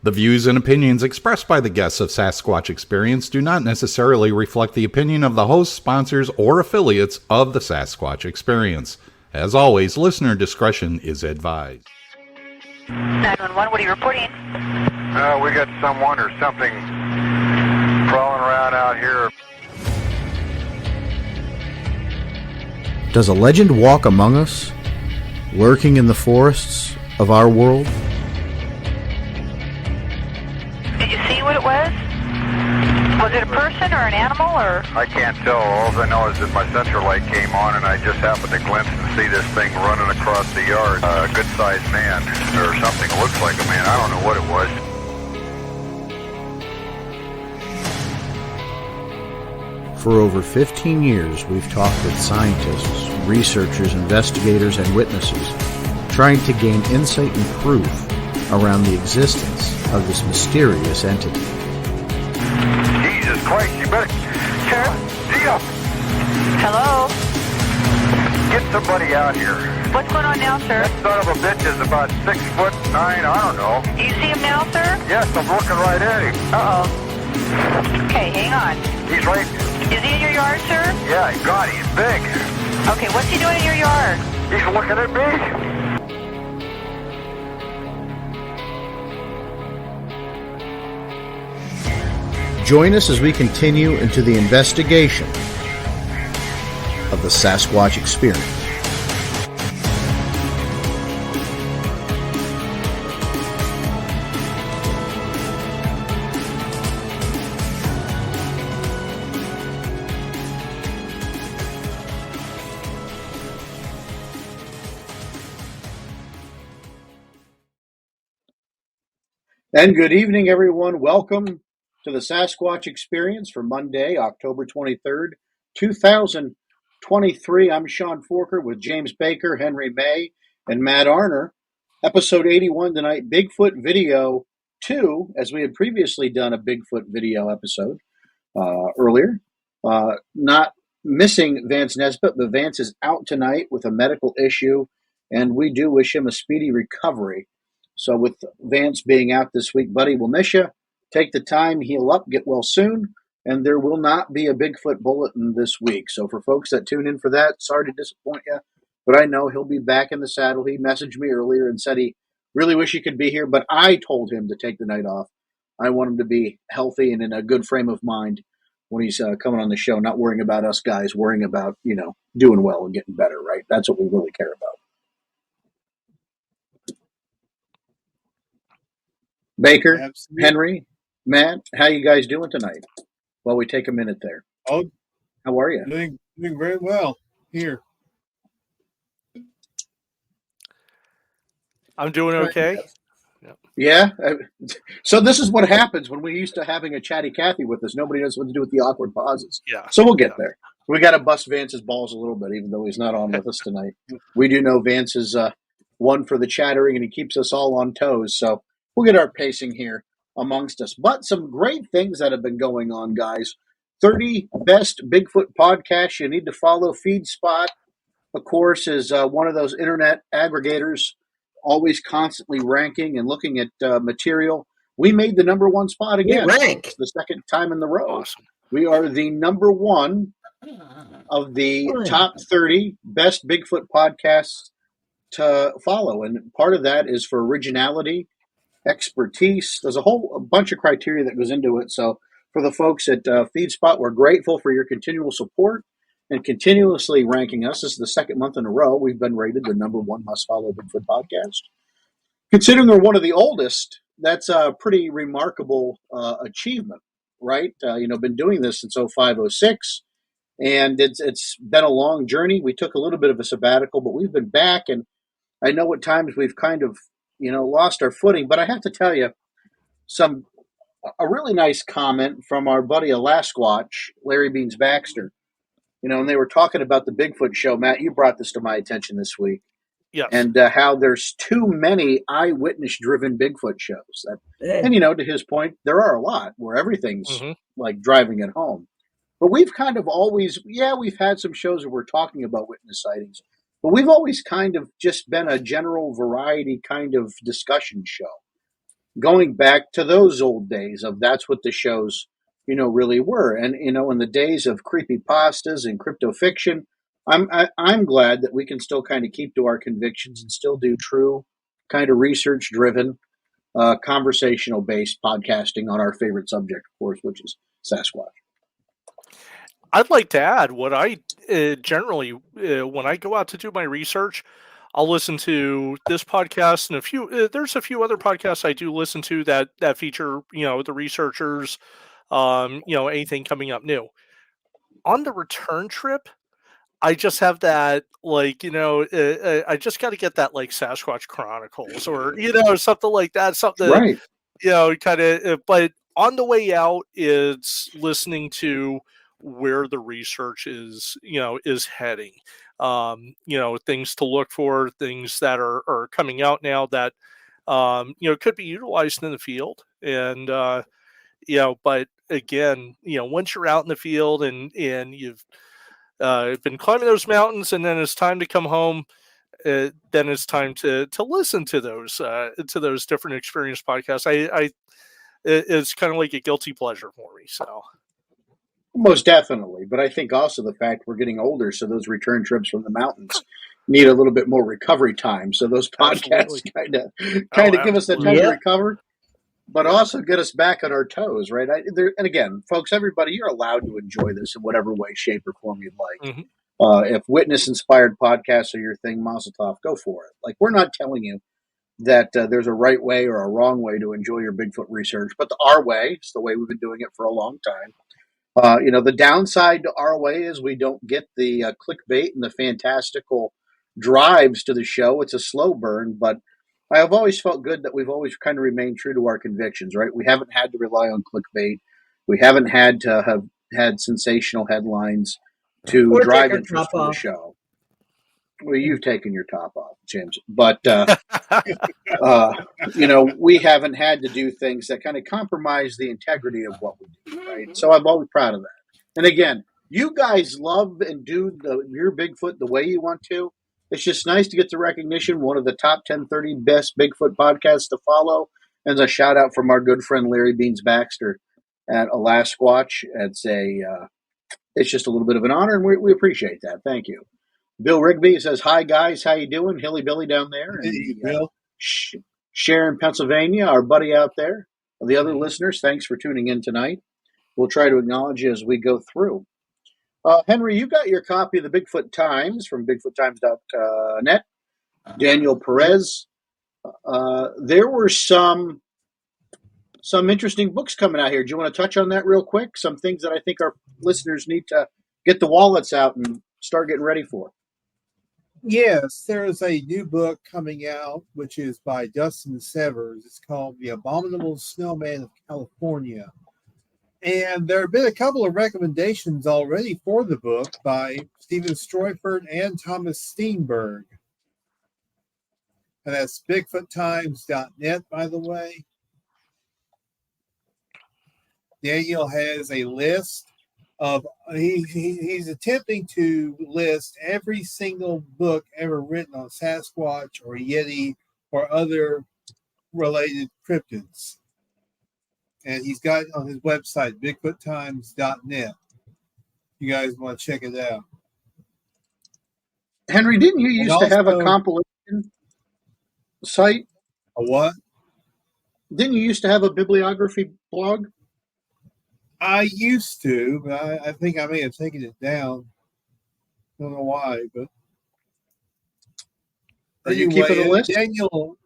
The views and opinions expressed by the guests of Sasquatch Experience do not necessarily reflect the opinion of the hosts, sponsors, or affiliates of the Sasquatch Experience. As always, listener discretion is advised. 911, what are you reporting? We got someone or something crawling around out here. Does a legend walk among us, lurking in the forests of our world? Did you see what it was? Was it a person or an animal or? I can't tell. All I know is that my sensor light came on and I just happened to glimpse and see this thing running across the yard. A good-sized man or something that looks like a man. I don't know what it was. For over 15 years, we've talked with scientists, researchers, investigators, and witnesses, trying to gain insight and proof around the existence of this mysterious entity. Jesus Christ, you better... Deal! Hello? Get somebody out here. What's going on now, sir? That son of a bitch is about 6'9", I don't know. Do you see him now, sir? Yes, I'm looking right at him. Uh-oh. Okay, hang on. He's right... Is he in your yard, sir? Yeah, God, he's big. Okay, what's he doing in your yard? He's looking at me. Join us as we continue into the investigation of the Sasquatch Experience. And good evening, everyone. Welcome to the Sasquatch Experience for Monday, October 23rd, 2023. I'm Sean Forker with James Baker, Henry May, and Matt Arner. Episode 81 tonight, Bigfoot Video II, as we had previously done a Bigfoot video episode earlier. Not missing Vance Nesbitt, but Vance is out tonight with a medical issue, and we do wish him a speedy recovery. So with Vance being out this week, buddy, we'll miss you. Take the time, heal up, get well soon, and there will not be a Bigfoot bulletin this week. So for folks that tune in for that, sorry to disappoint you, but I know he'll be back in the saddle. He messaged me earlier and said he really wish he could be here, but I told him to take the night off. I want him to be healthy and in a good frame of mind when he's coming on the show, not worrying about us guys, worrying about, doing well and getting better, right? That's what we really care about. Baker, Absolutely. Henry, Matt, how you guys doing tonight? While we take a minute there. Oh, how are you? doing very well here. I'm doing okay. Yeah. So this is what happens when we used to having a chatty Cathy with us. Nobody knows what to do with the awkward pauses. Yeah. So we'll get there. We got to bust Vance's balls a little bit, even though he's not on with us tonight. We do know Vance is one for the chattering, and he keeps us all on toes. So we'll get our pacing here amongst us. But some great things that have been going on, guys. 30 best Bigfoot podcasts you need to follow. FeedSpot, of course, is one of those internet aggregators, always constantly ranking and looking at material. We made the number one spot again. It's the second time in the row. Awesome. We are the number one of the top 30 best Bigfoot podcasts to follow. And part of that is for originality, expertise. There's a bunch of criteria that goes into it. So for the folks at FeedSpot, we're grateful for your continual support and continuously ranking us. This is the second month in a row we've been rated the number one must-follow Bigfoot podcast. Considering we're one of the oldest, that's a pretty remarkable achievement, right? Been doing this since 0506, and it's been a long journey. We took a little bit of a sabbatical, but we've been back, and I know at times we've kind of lost our footing, but I have to tell you a really nice comment from our buddy Sasquatch, Larry Beans Baxter. And they were talking about the Bigfoot show. Matt, you brought this to my attention this week. Yes. And how there's too many eyewitness-driven Bigfoot shows. And, to his point, there are a lot where everything's like driving it home. But we've kind of always, we've had some shows where we're talking about witness sightings. But we've always kind of just been a general variety kind of discussion show. going back to those old days of that's what the shows, really were. And, in the days of creepypastas and crypto fiction, I'm glad that we can still kind of keep to our convictions and still do true kind of research driven, conversational based podcasting on our favorite subject, of course, which is Sasquatch. I'd like to add what I generally, when I go out to do my research, I'll listen to this podcast and a few. There's a few other podcasts I do listen to that feature, the researchers, anything coming up new. On the return trip, I just have that, I just got to get that like Sasquatch Chronicles or something like that, something Right. kind of. But on the way out, it's listening to where the research is heading. Things to look for, things that are coming out now that could be utilized in the field. And but again, once you're out in the field and you've been climbing those mountains, and then it's time to come home, then it's time to listen to those different experience podcasts. It's kind of like a guilty pleasure for me. So. Most definitely. But I think also the fact we're getting older, so those return trips from the mountains need a little bit more recovery time. So those podcasts kind of give us that time to recover, but also get us back on our toes, right? And again, folks, everybody, you're allowed to enjoy this in whatever way, shape, or form you'd like. Mm-hmm. If witness-inspired podcasts are your thing, Mazel tov, go for it. Like, we're not telling you that there's a right way or a wrong way to enjoy your Bigfoot research, but our way, it's the way we've been doing it for a long time. The downside to our way is we don't get the clickbait and the fantastical drives to the show. It's a slow burn, but I have always felt good that we've always kind of remained true to our convictions, right? We haven't had to rely on clickbait. We haven't had to have had sensational headlines to drive interest for the show. Well, you've taken your top off, James. But, we haven't had to do things that kind of compromise the integrity of what we do, right? So I'm always proud of that. And again, you guys love and do your Bigfoot the way you want to. It's just nice to get the recognition, one of the top 30 best Bigfoot podcasts to follow. And a shout out from our good friend Larry Beans Baxter at Sasquatch. It's just a little bit of an honor, and we appreciate that. Thank you. Bill Rigby says, "Hi guys, how you doing?" Hilly Billy down there, and Bill. Sharon, Pennsylvania, our buddy out there. The other listeners, thanks for tuning in tonight. We'll try to acknowledge you as we go through. Henry, you got your copy of the Bigfoot Times from BigfootTimes.net. Daniel Perez. There were some interesting books coming out here. Do you want to touch on that real quick? Some things that I think our listeners need to get the wallets out and start getting ready for. Yes, there's a new book coming out, which is by Dustin Severs. It's called The Abominable Snowman of California. And there have been a couple of recommendations already for the book by Stephen Stroyford and Thomas Steenberg. And that's BigfootTimes.net, by the way. Daniel has a list of, he's attempting to list every single book ever written on Sasquatch or Yeti or other related cryptids. And he's got it on his website, BigfootTimes.net. You guys want to check it out. Henry, didn't you used to have a compilation site? A what? Didn't you used to have a bibliography blog? I used to, but I think I may have taken it down. Don't know why, but are you keeping a list? Daniel,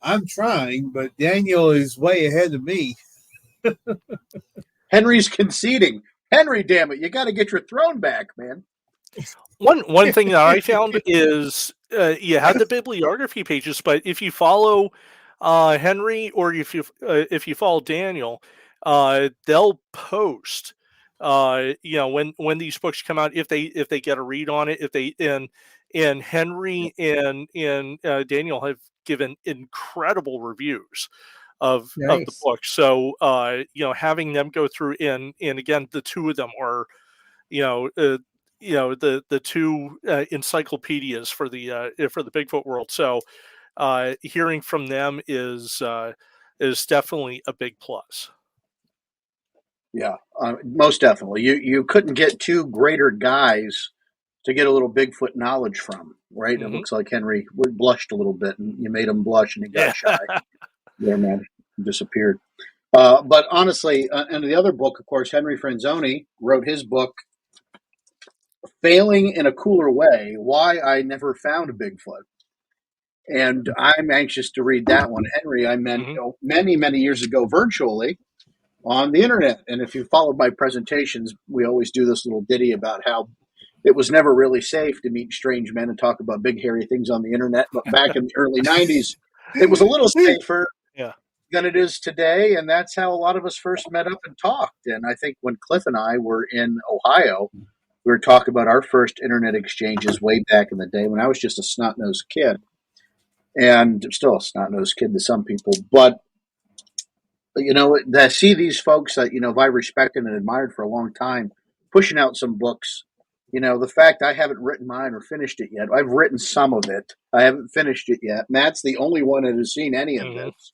I'm trying, but Daniel is way ahead of me. Henry's conceding. Henry, damn it, you got to get your throne back, man. One thing that I found is you have the bibliography pages, but if you follow Henry or if you follow Daniel, they'll post when these books come out, if they get a read on it, and Henry and Daniel have given incredible reviews of the book. So having them go through and again, the two of them are the two encyclopedias for the Bigfoot world. So hearing from them is definitely a big plus. Yeah, most definitely. You couldn't get two greater guys to get a little Bigfoot knowledge from, right? Mhm. It looks like Henry blushed a little bit, and you made him blush, and he got shy. There, man, disappeared. But honestly, and the other book, of course, Henry Franzoni wrote his book, Failing in a Cooler Way, Why I Never Found a Bigfoot. And I'm anxious to read that one. Henry, I met many, many years ago virtually on the internet. And if you followed my presentations, we always do this little ditty about how it was never really safe to meet strange men and talk about big, hairy things on the internet. But back in the early 90s, it was a little safer than it is today. And that's how a lot of us first met up and talked. And I think when Cliff and I were in Ohio, we were talking about our first internet exchanges way back in the day when I was just a snot-nosed kid. And still a snot-nosed kid to some people. But, you know, I see these folks that, you know, I respected and admired for a long time pushing out some books. You know, the fact I haven't written mine or finished it yet. I've written some of it. I haven't finished it yet. Matt's the only one that has seen any of this.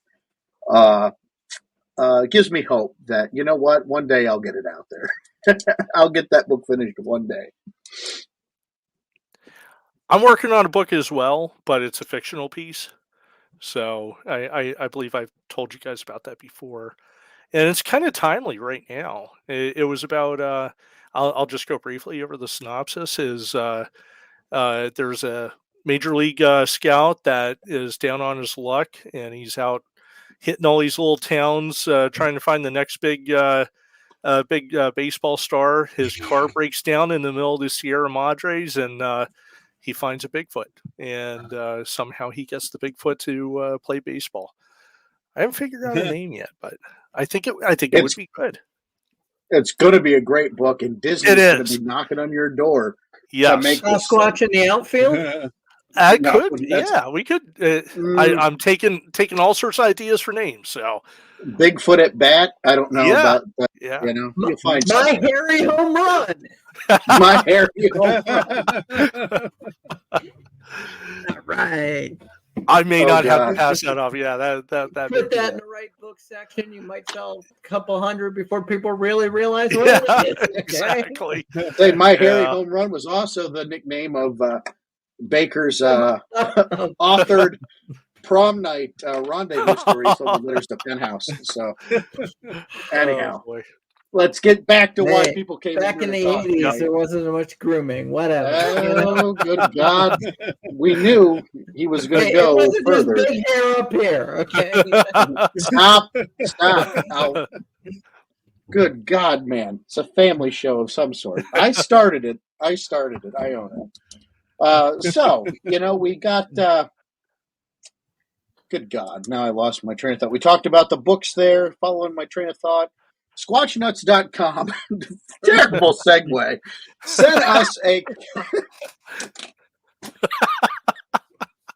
Gives me hope that, you know what, one day I'll get it out there. I'll get that book finished one day. I'm working on a book as well, but it's a fictional piece. So I believe I've told you guys about that before. And it's kind of timely right now. It was about, I'll just go briefly over the synopsis, is there's a major league scout that is down on his luck, and he's out hitting all these little towns trying to find the next big baseball star. His car breaks down in the middle of the Sierra Madres, and he finds a Bigfoot, and somehow he gets the Bigfoot to play baseball. I haven't figured out a name yet, but I think it would be good. It's going to be a great book, and Disney's going to be knocking on your door. Yes, Sasquatch in the outfield. We could. I'm taking all sorts of ideas for names. So Bigfoot at bat. I don't know about that. Yeah, you know, you'll find my hairy home run. My hairy home run. All right. I may not have to pass that off. Yeah, that put that in the right book section. You might sell a couple hundred before people really realize what it is. Okay? Exactly. Say, my hairy home run was also the nickname of Baker's authored prom night rendezvous story from the Letters to Penthouse. So, anyhow, let's get back to why people came back in the 80s. There wasn't much grooming. Whatever. Oh, good God! We knew he was going to go it wasn't further. Just big hair up here. Okay. Stop. Good God, man! It's a family show of some sort. I started it. I own it. So, you know, we got, good God, now I lost my train of thought. We talked about the books there, following my train of thought. Squatchnuts.com, terrible segue, sent us a...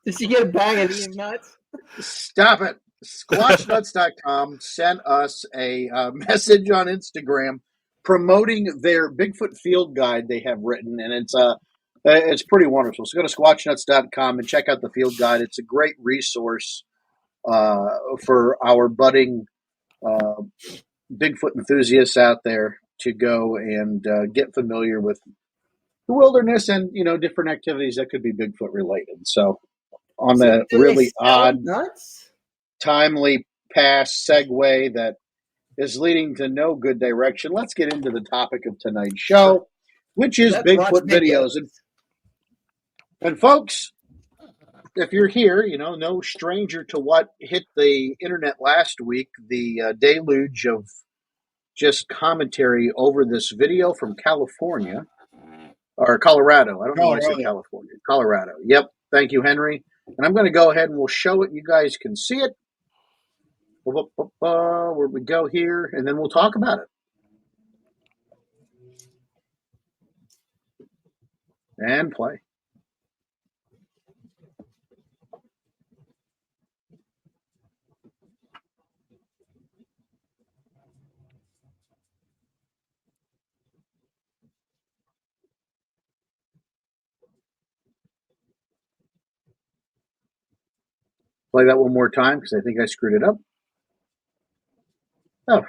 Did you get a bag of eating nuts? Stop it. Squatchnuts.com sent us a message on Instagram promoting their Bigfoot field guide they have written, and it's pretty wonderful. So go to squatchnuts.com and check out the field guide. It's a great resource for our budding Bigfoot enthusiasts out there to go and get familiar with the wilderness and, you know, different activities that could be Bigfoot related. So on the really odd, timely pass segue that is leading to no good direction, let's get into the topic of tonight's show, which is Bigfoot videos. And folks, if you're here, you know, no stranger to what hit the internet last week, the deluge of just commentary over this video from California, or Colorado. I don't know why I said California. Colorado. Yep. Thank you, Henry. And I'm going to go ahead and we'll show it. You guys can see it. Where we go here, and then we'll talk about it. And play. Play that one more time because I think I screwed it up. Oh.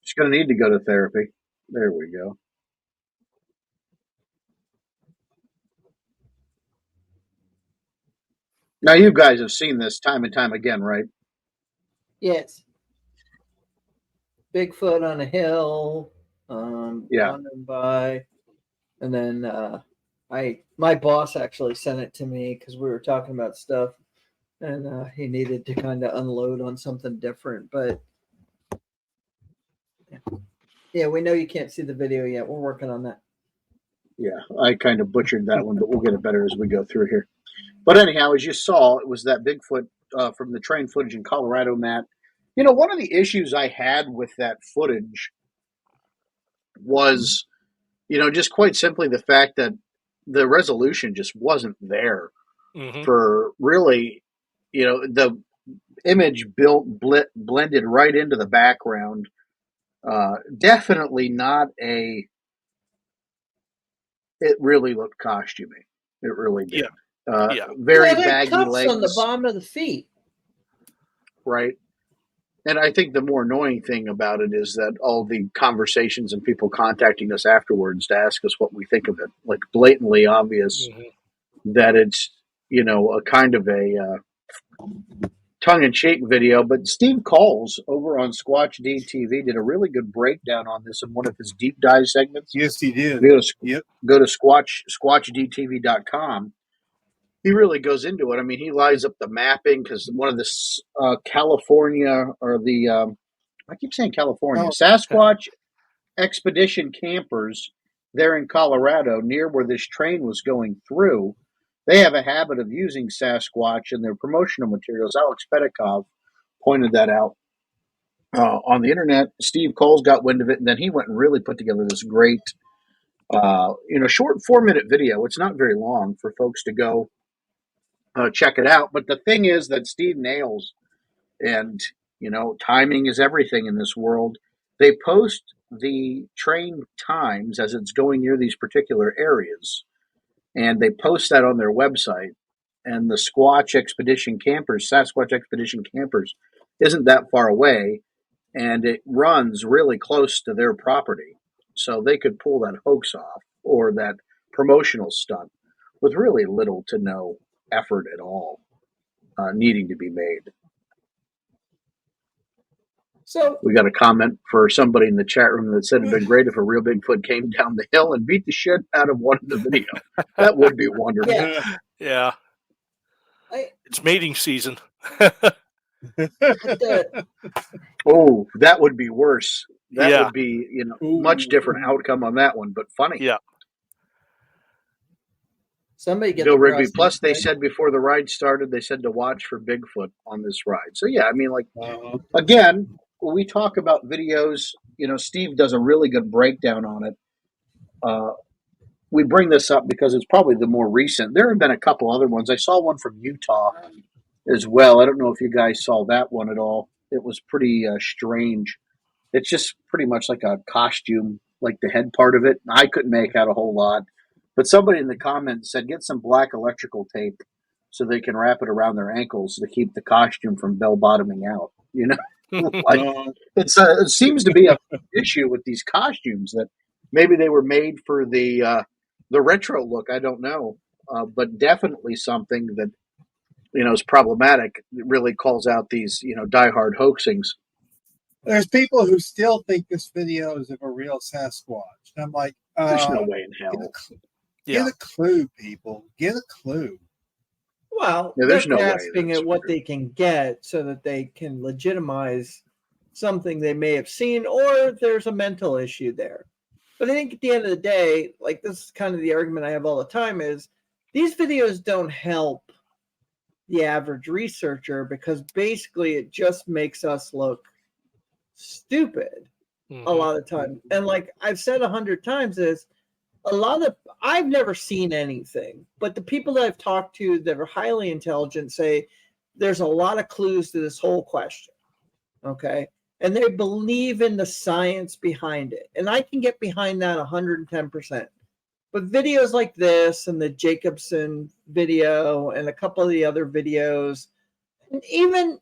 She's going to need to go to therapy. There we go. Now, you guys have seen this time and time again, right? Yes. Bigfoot on a hill, Yeah. wandering by, and then my boss actually sent it to me because we were talking about stuff, and he needed to kind of unload on something different. But yeah, we know you can't see the video yet. We're working on that. Yeah, I kind of butchered that one, but we'll get it better as we go through here. But anyhow, as you saw, it was that Bigfoot from the train footage in Colorado, Matt. You know, one of the issues I had with that footage was, you know, just quite simply the fact that the resolution just wasn't there for really, you know, the image blended right into the background. Definitely not a. It really looked costumey. It really did. Very baggy legs on the bottom of the feet. Right. And I think the more annoying thing about it is that all the conversations and people contacting us afterwards to ask us what we think of it, like blatantly obvious that it's, you know, a kind of a tongue-in-cheek video. But Steve Coles over on Squatch DTV did a really good breakdown on this in one of his deep dive segments. Yes, he did. Go to squatchdtv.com. He really goes into it. I mean, he lines up the mapping because one of the California or the I keep saying California Sasquatch expedition campers there in Colorado near where this train was going through. They have a habit of using Sasquatch in their promotional materials. Alex Pedikov pointed that out on the internet. Steve Coles got wind of it, and then he went and really put together this great, short 4-minute video. It's not very long for folks to go check it out. But the thing is that Steve nails, and, you know, timing is everything in this world. They post the train times as it's going near these particular areas, and they post that on their website. And the Sasquatch Expedition Campers, isn't that far away, and it runs really close to their property. So they could pull that hoax off or that promotional stunt with really little to no effort at all needing to be made. So we got a comment for somebody in the chat room that said it'd been great if a real Bigfoot came down the hill and beat the shit out of one in the video. That would be wonderful. Yeah. It's mating season. Oh, that would be worse. That would be, you know, much different outcome on that one, but funny. Yeah. Somebody get Bill Rigby. Plus, they said before the ride started, they said to watch for Bigfoot on this ride. So, yeah, I mean, like, again, when we talk about videos, you know, Steve does a really good breakdown on it. We bring this up because it's probably the more recent. There have been a couple other ones. I saw one from Utah as well. I don't know if you guys saw that one at all. It was pretty strange. It's just pretty much like a costume, like the head part of it. I couldn't make out a whole lot. But somebody in the comments said, get some black electrical tape so they can wrap it around their ankles to keep the costume from bell-bottoming out. You know, it seems to be an issue with these costumes that maybe they were made for the retro look. I don't know, but definitely something that, you know, is problematic. It really calls out these, you know, diehard hoaxings. There's people who still think this video is of a real Sasquatch. I'm like, there's no way in hell. Get a clue, people. Get a clue. Well, there's they're no grasping at what they can get so that they can legitimize something they may have seen, or there's a mental issue there. But I think at the end of the day, like, this is kind of the argument I have all the time, is these videos don't help the average researcher because basically it just makes us look stupid a lot of the time. And like I've said 100 times is, I've never seen anything, but the people that I've talked to that are highly intelligent say there's a lot of clues to this whole question. Okay. And they believe in the science behind it. And I can get behind that 110%. But videos like this and the Jacobson video and a couple of the other videos, and even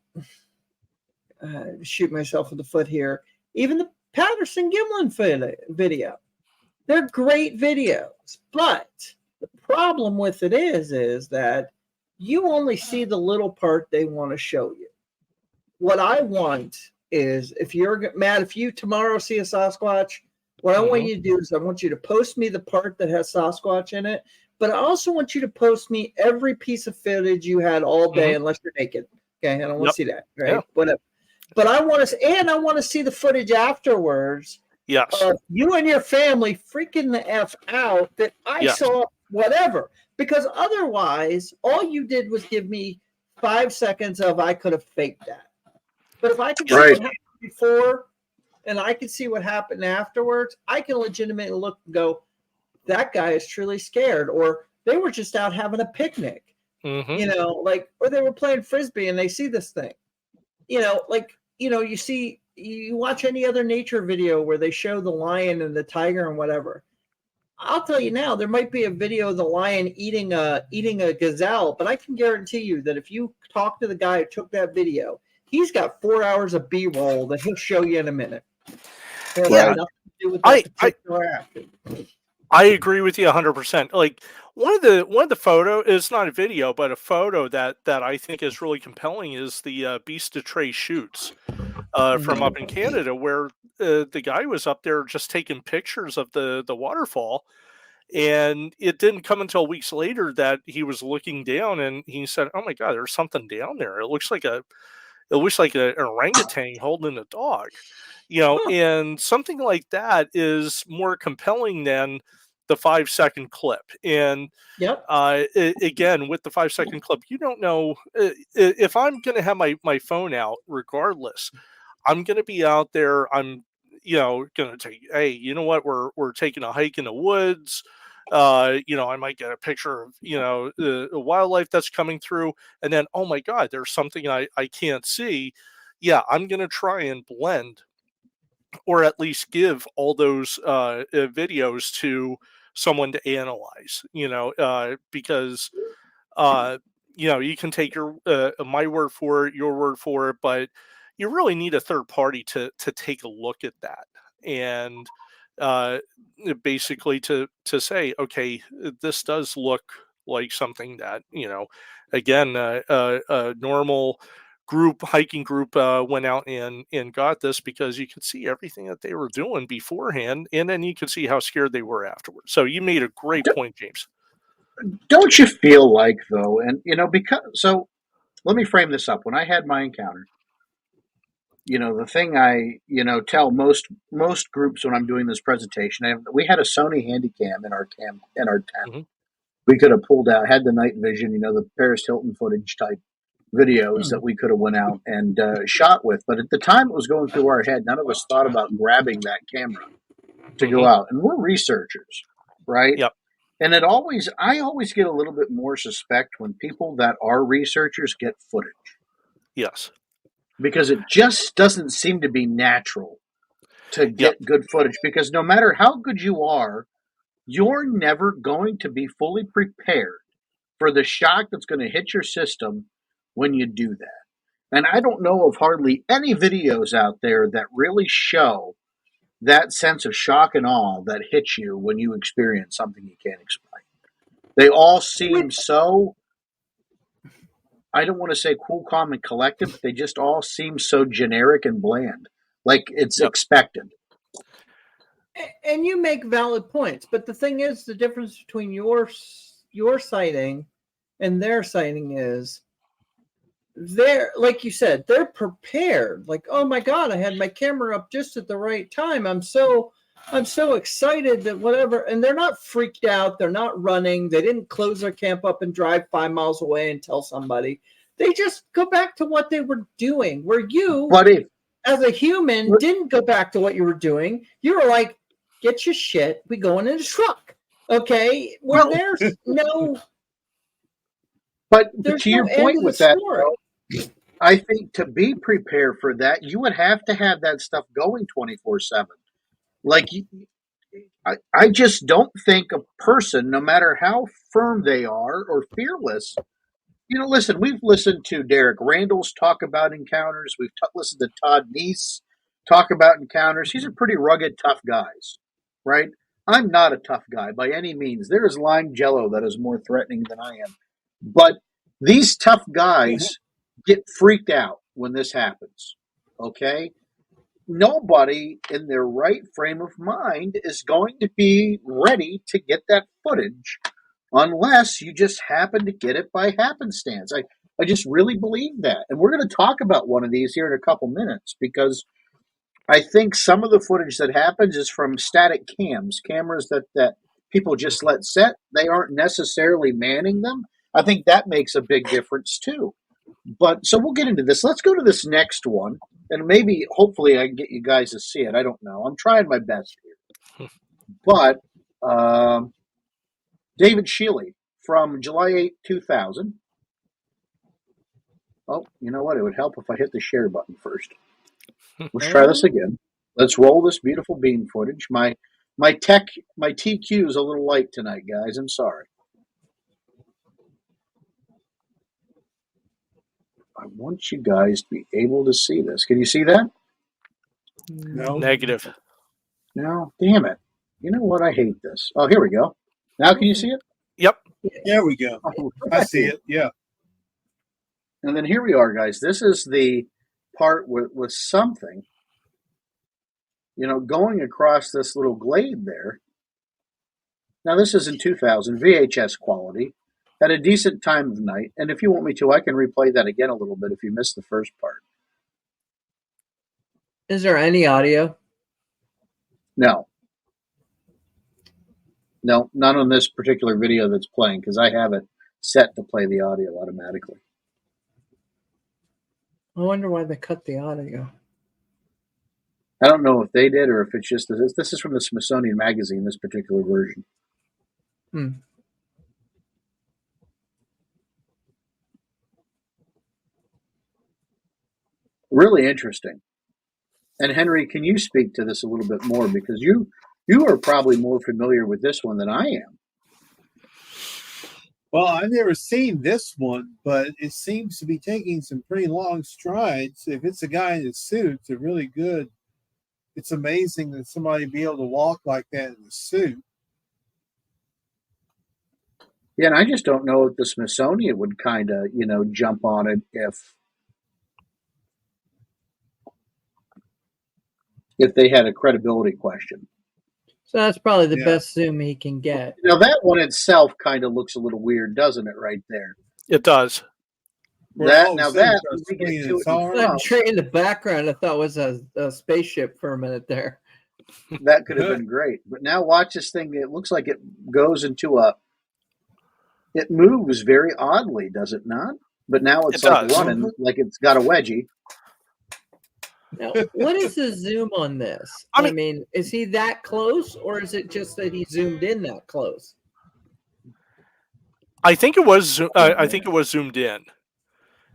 shoot myself in the foot here, even the Patterson Gimlin video, they're great videos. But the problem with it is that you only see the little part they want to show you. What I want is, if you're Matt, if you tomorrow see a Sasquatch, what I want you to do is I want you to post me the part that has Sasquatch in it, but I also want you to post me every piece of footage you had all day, unless you're naked. Okay, I don't want to see that, right? Yeah. Whatever. But I want to, and I want to see the footage afterwards. Yes. Of you and your family freaking the F out that I saw whatever. Because otherwise, all you did was give me 5 seconds of I could have faked that. But if I could see what happened before and I could see what happened afterwards, I can legitimately look and go, that guy is truly scared. Or they were just out having a picnic, you know, like, or they were playing Frisbee and they see this thing. You know, like, you know, you watch any other nature video where they show the lion and the tiger and whatever. I'll tell you now, there might be a video of the lion eating a gazelle, but I can guarantee you that if you talk to the guy who took that video, he's got 4 hours of B-roll that he'll show you in a minute. It has nothing to do with that particular action. I agree with you 100%. Like one of the photo is not a video, but a photo that I think is really compelling is the Beast of Trey shoots from up in Canada, where the guy was up there just taking pictures of the waterfall, and it didn't come until weeks later that he was looking down and he said, "Oh my God, there's something down there. It looks like an orangutan holding a dog." You know, and something like that is more compelling than the 5 second clip. And again, with the 5 second clip, you don't know if I'm going to have my phone out regardless. I'm going to be out there. I'm, you know, going to take, hey, you know what? We're taking a hike in the woods. You know, I might get a picture of, you know, the wildlife that's coming through. And then, oh my God, there's something I can't see. Yeah, I'm going to try and blend, or at least give all those videos to someone to analyze, you know, because, you know, you can take your my word for it, your word for it, but you really need a third party to take a look at that and basically to say, okay, this does look like something that, you know, again, a normal hiking group went out and got this, because you could see everything that they were doing beforehand, and then you could see how scared they were afterwards. So you made a great point, James. Don't you feel like, though, and, you know, so let me frame this up. When I had my encounter, you know, the thing I, you know, tell most groups when I'm doing this presentation, we had a Sony Handycam in our tent. We could have pulled out, had the night vision, you know, the Paris Hilton footage type videos that we could have went out and shot with. But at the time it was going through our head, none of us thought about grabbing that camera to go out. And we're researchers, right? Yep. And I always get a little bit more suspect when people that are researchers get footage. Yes. Because it just doesn't seem to be natural to get good footage, because no matter how good you are, you're never going to be fully prepared for the shock that's going to hit your system when you do that. And I don't know of hardly any videos out there that really show that sense of shock and awe that hits you when you experience something you can't explain. They all seem so, I don't want to say cool, calm, and collected, but they just all seem so generic and bland, like it's expected. And you make valid points, but the thing is, the difference between your sighting and their sighting is, they're, like you said, they're prepared. Like, oh my God, I had my camera up just at the right time. I'm so excited that whatever. And they're not freaked out. They're not running. They didn't close their camp up and drive 5 miles away and tell somebody. They just go back to what they were doing. Where you, as a human, didn't go back to what you were doing. You were like, get your shit. We going in a truck. Okay. Well, there's no. But to your point with that, I think to be prepared for that, you would have to have that stuff going 24/7. Like, I just don't think a person, no matter how firm they are or fearless, listen, we've listened to Derek Randall's talk about encounters. We've listened to Todd Neese talk about encounters. These are pretty rugged, tough guys, right? I'm not a tough guy by any means. There is lime jello that is more threatening than I am. But these tough guys get freaked out when this happens, okay? Nobody in their right frame of mind is going to be ready to get that footage unless you just happen to get it by happenstance. I just really believe that. And we're going to talk about one of these here in a couple minutes because I think some of the footage that happens is from static cameras that people just let set. They aren't necessarily manning them. I think that makes a big difference too. But so we'll get into this. Let's go to this next one. And maybe, hopefully, I can get you guys to see it. I don't know. I'm trying my best here. But David Shealy from July 8, 2000. Oh, you know what? It would help if I hit the share button first. Let's try this again. Let's roll this beautiful beam footage. My TQ is a little light tonight, guys. I'm sorry. I want you guys to be able to see this. Can you see that? No. Negative. No? Damn it. You know what? I hate this. Oh, here we go. Now can you see it? Yep. There we go. I see it. Yeah. And then here we are, guys. This is the part with something, going across this little glade there. Now, this is in 2000, VHS quality, at a decent time of night. And if you want me to, I can replay that again a little bit if you missed the first part. Is there any audio? No. No, not on this particular video that's playing because I have it set to play the audio automatically. I wonder why they cut the audio. I don't know if they did or if it's just this is from the Smithsonian Magazine, this particular version. Really interesting. And Henry, can you speak to this a little bit more because you are probably more familiar with this one than I am. Well, I've never seen this one, but it seems to be taking some pretty long strides. If it's a guy in a suit, it's really good. It's amazing that somebody be able to walk like that in a suit. Yeah, and I just don't know if the Smithsonian would kind of, jump on it if they had a credibility question. So that's probably the best zoom he can get. Now, that one itself kind of looks a little weird, doesn't it, right there? It does. In the background, I thought was a spaceship for a minute there. That could have been great. But now watch this thing. It looks like it goes into it moves very oddly, does it not? But now it's running like it's got a wedgie. Now, what is the zoom on this? I mean, is he that close, or is it just that he zoomed in that close? I think it was. I think it was zoomed in.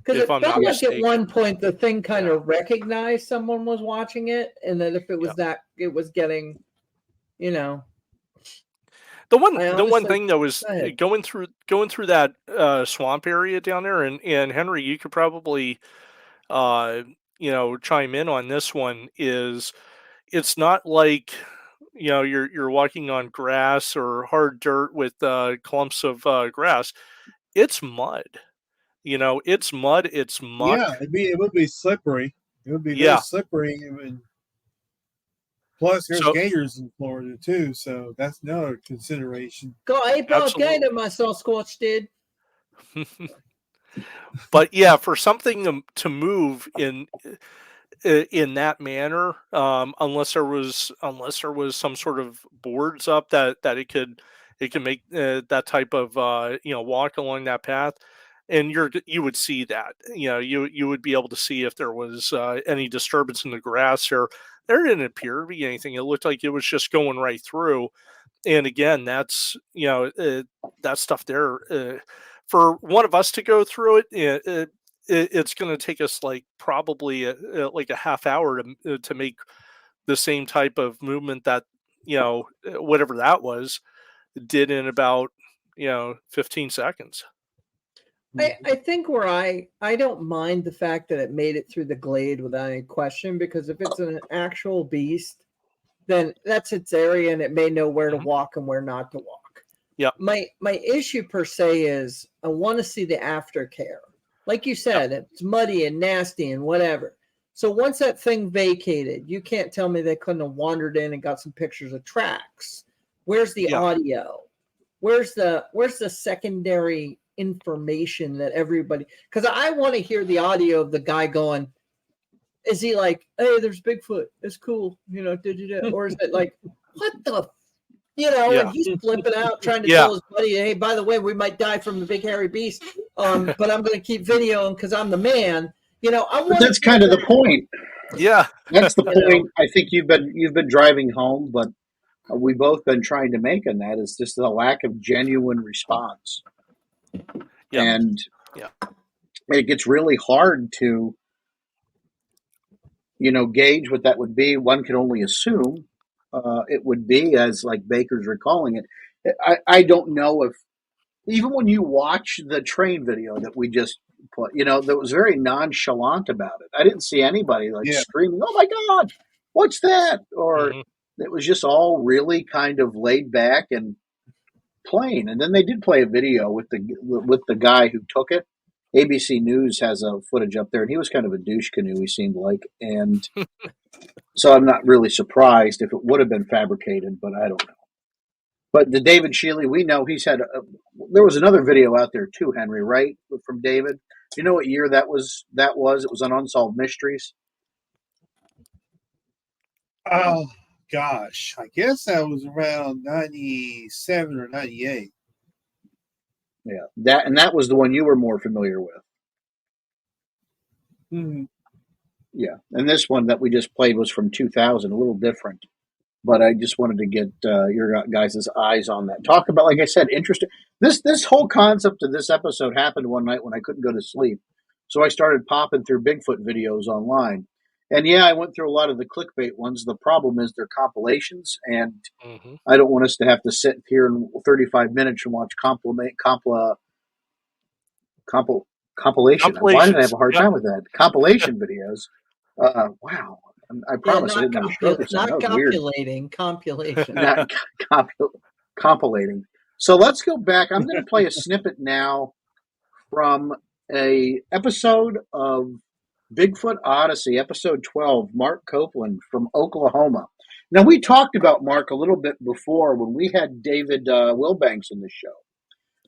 Because it felt like at one point the thing kind of recognized someone was watching it, and that if it was it was getting, The one thing that was going through that swamp area down there, and Henry, you could probably chime in on this one. Is it's not like you're walking on grass or hard dirt with clumps of grass. It's mud. It's mud. It's muck. Yeah, it would be slippery. It would be very slippery. Plus, there's gators in Florida too, so that's another consideration. Got 8-pound gator, my Sasquatch did. But yeah, for something to move in that manner, unless there was some sort of boards up that it could make that type of walk along that path, and you would see that you would be able to see if there was any disturbance in the grass. There didn't appear to be anything. It looked like it was just going right through. And again, that's that stuff there. For one of us to go through it, it's going to take us probably like a half hour to make the same type of movement that whatever that was, did in about 15 seconds. I think where I don't mind the fact that it made it through the glade without any question, because if it's an actual beast, then that's its area and it may know where to walk and where not to walk. Yeah. My issue per se is I want to see the aftercare. Like you said, it's muddy and nasty and whatever. So once that thing vacated, you can't tell me they couldn't have wandered in and got some pictures of tracks. Where's the audio? Where's the secondary information that everybody? Because I want to hear the audio of the guy going, is he like, hey, there's Bigfoot, it's cool, or is it like, what the, and he's flipping out trying to tell his buddy, hey, by the way, we might die from the big hairy beast, but I'm going to keep videoing because I'm the man. But that's kind of the point. Yeah, that's the point. I think you've been driving home, but we've both been trying to make, and that is just the lack of genuine response. And it gets really hard to gauge what that would be. One can only assume it would be, as like Baker's recalling it. I don't know if, even when you watch the train video that we just put, that was very nonchalant about it. I didn't see anybody screaming, "Oh my God, what's that?" Or it was just all really kind of laid back and plain. And then they did play a video with the guy who took it. ABC News has a footage up there, and he was kind of a douche canoe, he seemed like. And so I'm not really surprised if it would have been fabricated, but I don't know. But the David Shealy, we know he's had there was another video out there too, Henry, right? From David. Do you know what year that was? It was on Unsolved Mysteries. Oh, gosh. I guess that was around 97 or 98. Yeah, that was the one you were more familiar with. Mm-hmm. Yeah, and this one that we just played was from 2000, a little different. But I just wanted to get your guys' eyes on that. Talk about, like I said, interesting. This whole concept of this episode happened one night when I couldn't go to sleep. So I started popping through Bigfoot videos online. And yeah, I went through a lot of the clickbait ones. The problem is they're compilations, and I don't want us to have to sit here in 35 minutes and watch compilation. Why did I have a hard time with that? Compilation videos. Wow. I promise I didn't have a stroke or something. Not copulating, compilation. Not compilating. So let's go back. I'm going to play a snippet now from a episode of Bigfoot Odyssey, episode 12, Mark Copeland from Oklahoma. Now, we talked about Mark a little bit before when we had David Wilbanks in the show.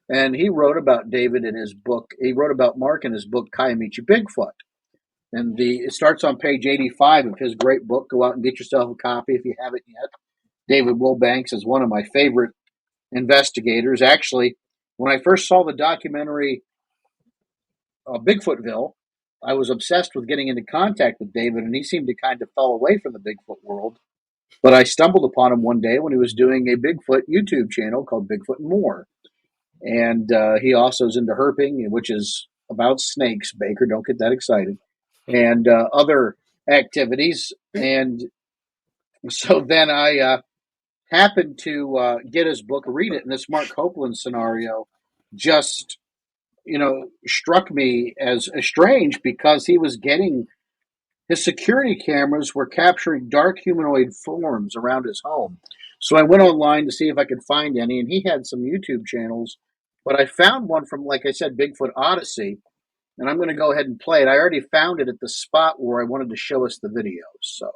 And he wrote about David in his book. He wrote about Mark in his book, Kiamichi Bigfoot. And it starts on page 85 of his great book. Go out and get yourself a copy if you haven't yet. David Wilbanks is one of my favorite investigators. Actually, when I first saw the documentary Bigfootville, I was obsessed with getting into contact with David, and he seemed to kind of fall away from the Bigfoot world. But I stumbled upon him one day when he was doing a Bigfoot YouTube channel called Bigfoot and More. And he also is into herping, which is about snakes. Baker, don't get that excited. And other activities. And so then I happened to get his book, read it, and this Mark Copeland scenario just, struck me as strange, because he was getting, his security cameras were capturing dark humanoid forms around his home. So I went online to see if I could find any, and he had some YouTube channels, but I found one from, like I said, Bigfoot Odyssey. And I'm going to go ahead and play it. I already found it at the spot where I wanted to show us the videos. So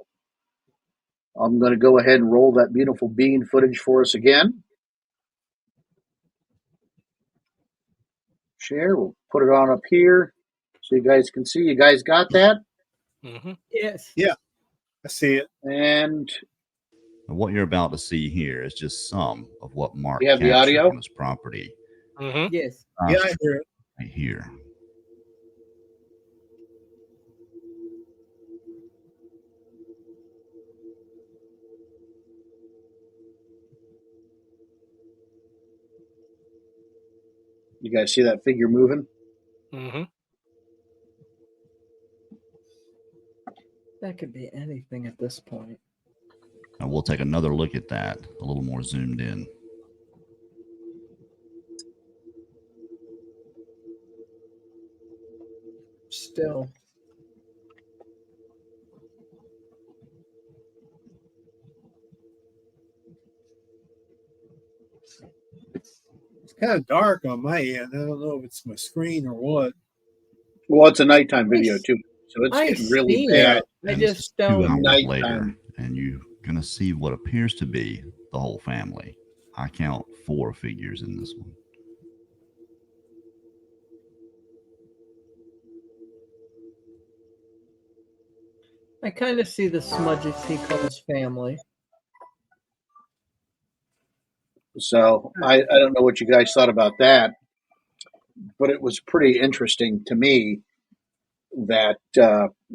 I'm going to go ahead and roll that beautiful bean footage for us again. Share. We'll put it on up here so you guys can see. You guys got that? Yes. Yeah, I see it. And what you're about to see here is just some of what Mark you have the captured audio on his property. Yes. Yeah, I hear it. Right here. you guys see that figure moving? That could be anything at this point. And we'll take another look at that a little more zoomed in. Still. It's kind of dark on my end. I don't know if it's my screen or what. Well, it's a nighttime video too, so it's I getting really see bad. it. I And just 2 don't. hours Nighttime. later, and you're going to see what appears to be the whole family. I count 4 figures in this one. I kind of see the smudges he calls family. So I don't know what you guys thought about that, but it was pretty interesting to me that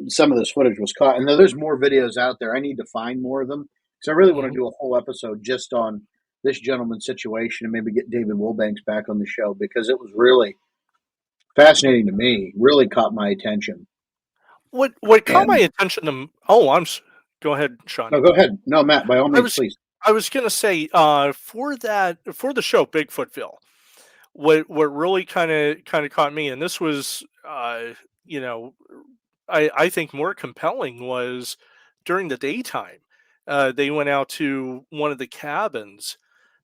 some of this footage was caught. And there's more videos out there. I need to find more of them because I really want to do a whole episode just on this gentleman's situation and maybe get David Wilbanks back on the show because it was really fascinating to me. Really caught my attention. What caught my attention to? Go ahead, Sean. No, go ahead. No, Matt, by all means, please. I was gonna say for the show Bigfootville, what really kind of caught me, and this was I think more compelling was during the daytime. They went out to one of the cabins,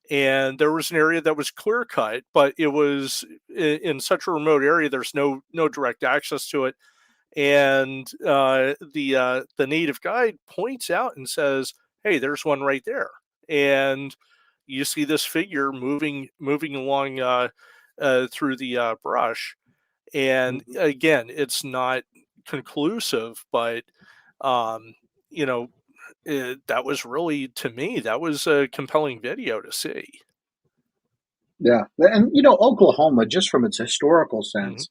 and there was an area that was clear cut, but it was in such a remote area. There's no direct access to it. And the native guide points out and says, "Hey, there's one right there." And you see this figure moving along through the brush. And again, it's not conclusive, but that was really, to me, that was a compelling video to see. Yeah, and Oklahoma, just from its historical sense,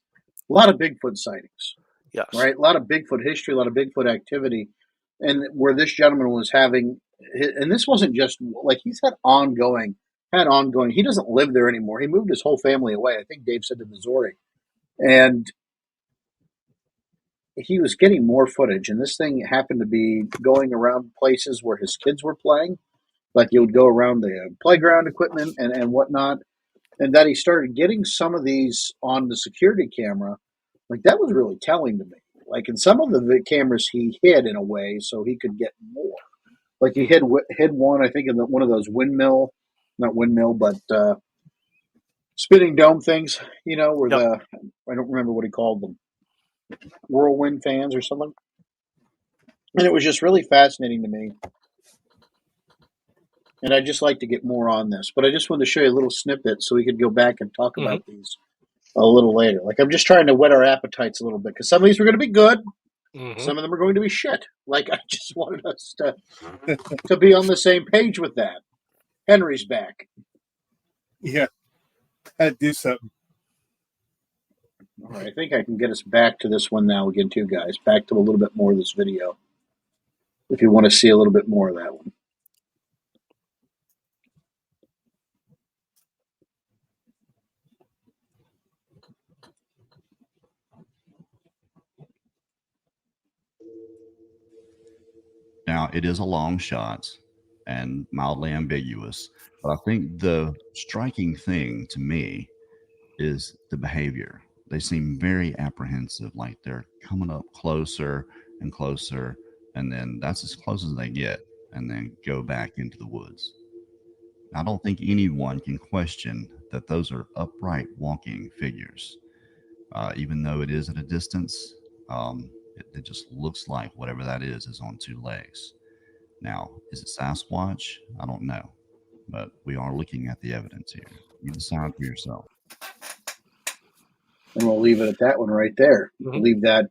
a lot of Bigfoot sightings. Yes. Right. A lot of Bigfoot history, a lot of Bigfoot activity. And where this gentleman was having, and this wasn't just like he's had ongoing, he doesn't live there anymore. He moved his whole family away. I think Dave said to Missouri. And he was getting more footage. And this thing happened to be going around places where his kids were playing. Like he would go around the playground equipment and whatnot. And that he started getting some of these on the security camera. Like, that was really telling to me. Like, in some of the cameras, he hid in a way so he could get more. Like, he hid one, I think, in one of those spinning dome things, where I don't remember what he called them, whirlwind fans or something. And it was just really fascinating to me. And I'd just like to get more on this. But I just wanted to show you a little snippet so we could go back and talk about these a little later. Like, I'm just trying to whet our appetites a little bit because some of these were going to be good. Some of them are going to be shit. Like, I just wanted us to be on the same page with that. Henry's back. Yeah. I had to do something. All right, I think I can get us back to this one now again, too, guys. Back to a little bit more of this video. If you want to see a little bit more of that one. Now, it is a long shot and mildly ambiguous, but I think the striking thing to me is the behavior. They seem very apprehensive, like they're coming up closer and closer, and then that's as close as they get, and then go back into the woods. I don't think anyone can question that those are upright walking figures. Even though it is at a distance, it just looks like whatever that is on 2 legs. Now, is it Sasquatch? I don't know, but we are looking at the evidence here. You decide for yourself. And we'll leave it at that one right there. Leave that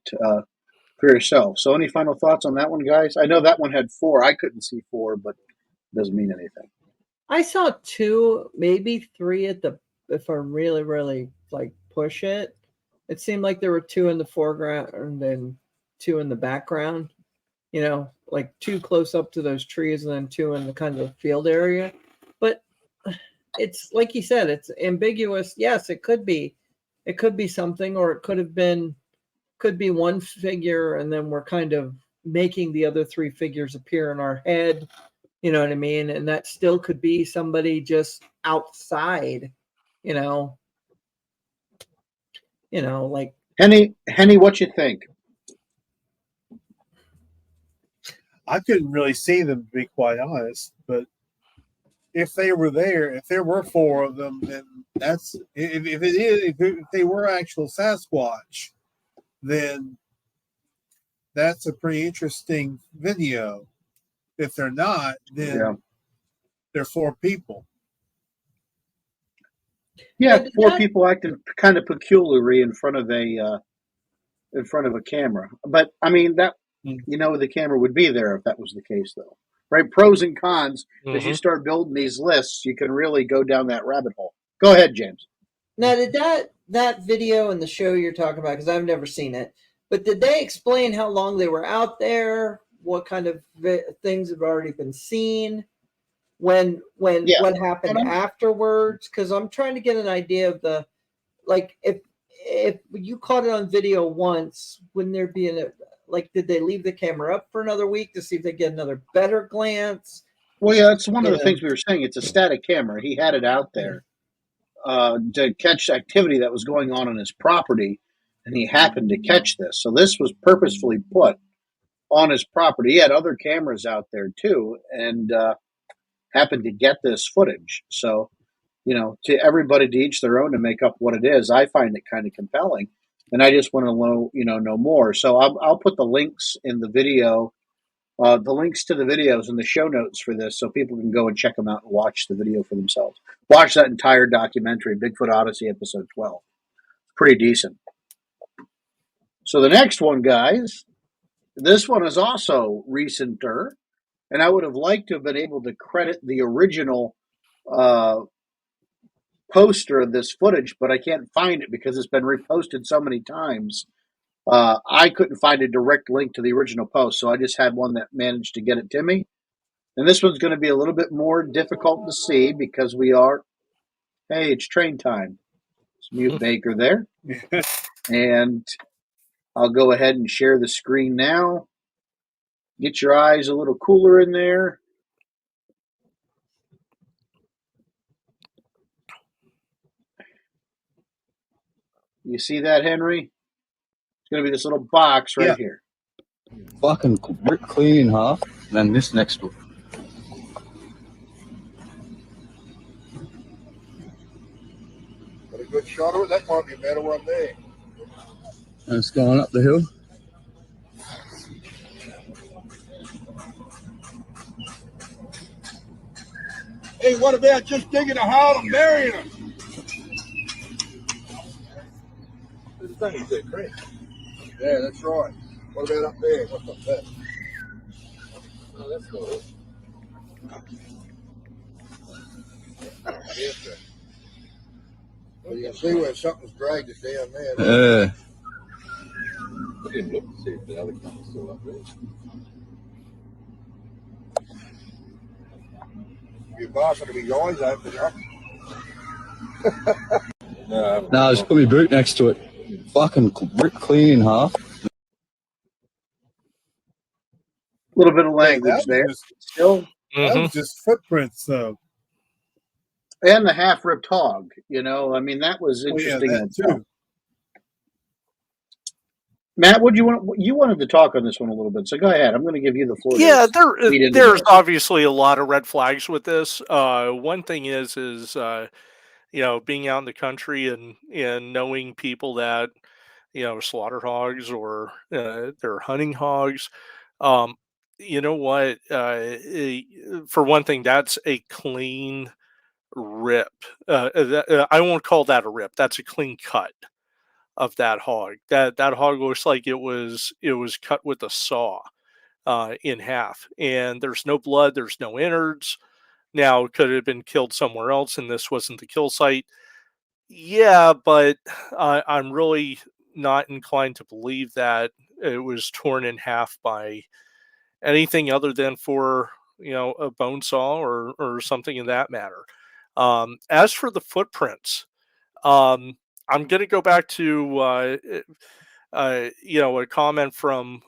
for yourself. So any final thoughts on that one, guys? I know that one had 4. I couldn't see 4, but it doesn't mean anything. I saw 2, maybe 3 if I really, really push it. It seemed like there were 2 in the foreground and then 2 in the background, like 2 close up to those trees and then 2 in the kind of field area. But it's like you said, it's ambiguous. Yes, it could be something, or it could be one figure and then we're kind of making the other 3 figures appear in our head. You know what I mean? And that still could be somebody just outside, you know, like Henny, what you think? I couldn't really see them, to be quite honest. But if they were there, if there were 4 of them, then that's if they were actual Sasquatch, then that's a pretty interesting video. If they're not, then they're 4 people. Yeah, 4 people acting kind of peculiarly in front of a camera. But I mean that the camera would be there if that was the case, though, right? Pros and cons. As you start building these lists, you can really go down that rabbit hole. Go ahead, James. Now, did that video and the show you're talking about? Because I've never seen it, but did they explain how long they were out there? What kind of things have already been seen? What happened afterwards? Because I'm trying to get an idea of if you caught it on video once, wouldn't there be did they leave the camera up for another week to see if they get another better glance? Well, yeah, that's one of the things we were saying. It's a static camera. He had it out there to catch activity that was going on his property, and he happened to catch this. So this was purposefully put on his property. He had other cameras out there too, and happened to get this footage. So, to everybody to each their own to make up what it is. I find it kind of compelling, and I just want to know more. So I'll put the links in the video, the links to the videos in the show notes for this, so people can go and check them out and watch the video for themselves. Watch that entire documentary, Bigfoot Odyssey, episode 12. Pretty decent. So the next one, guys, this one is also recenter, and I would have liked to have been able to credit the original poster of this footage, but I can't find it because it's been reposted so many times. I couldn't find a direct link to the original post, so I just had one that managed to get it to me. And this one's going to be a little bit more difficult to see because it's train time. It's Mute Baker there. And I'll go ahead and share the screen now. Get your eyes a little cooler in there. You see that, Henry? It's going to be this little box right here. Fucking brick clean in half, and then this next one. Got a good shot of it. That might be a better one there. And it's going up the hill. Hey, what about just digging a hole and burying them? This thing is a creek. Yeah, that's right. What about up there? What's up there? Oh, that's cool. Yes, sir. Well, you can see where something's dragged it down there. I didn't look to see if the other car was still up there. Your boss ought to be your eyes open, huh? No, just put my boot next to it. Fucking brick clean in half. A little bit of language there. Still, that was just footprints, though. And the half-ripped hog. I mean, that was interesting. That too. Matt, you wanted to talk on this one a little bit, so go ahead. I'm going to give you the floor. Yeah, there's obviously a lot of red flags with this. One thing is being out in the country and knowing people that slaughter hogs or they're hunting hogs. You know what? For one thing, that's a clean rip. I won't call that a rip. That's a clean cut of that hog. That hog looks like it was cut with a saw in half, and there's no blood, there's no innards. Now, could it have been killed somewhere else and this wasn't the kill site? Yeah, but I'm really not inclined to believe that it was torn in half by anything other than for a bone saw or something in that matter. As for the footprints, I'm going to go back to a comment from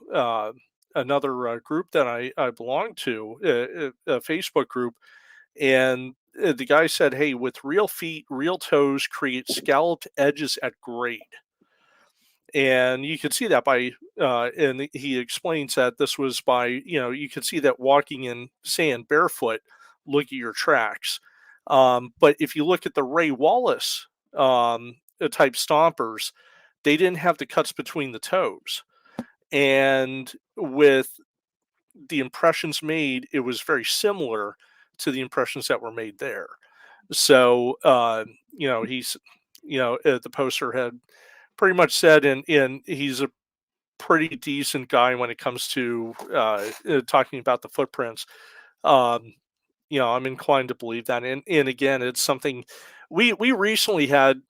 another group that I belong to, a Facebook group, and the guy said, "Hey, with real feet, real toes create scalloped edges at grade." And you could see that by, and he explains that this was by, you could see that walking in sand barefoot, look at your tracks. But if you look at the Ray Wallace type stompers, they didn't have the cuts between the toes. And with the impressions made, it was very similar to the impressions that were made there. So, he's, the poster had pretty much said, and he's a pretty decent guy when it comes to talking about the footprints. I'm inclined to believe that. And again, it's something we recently had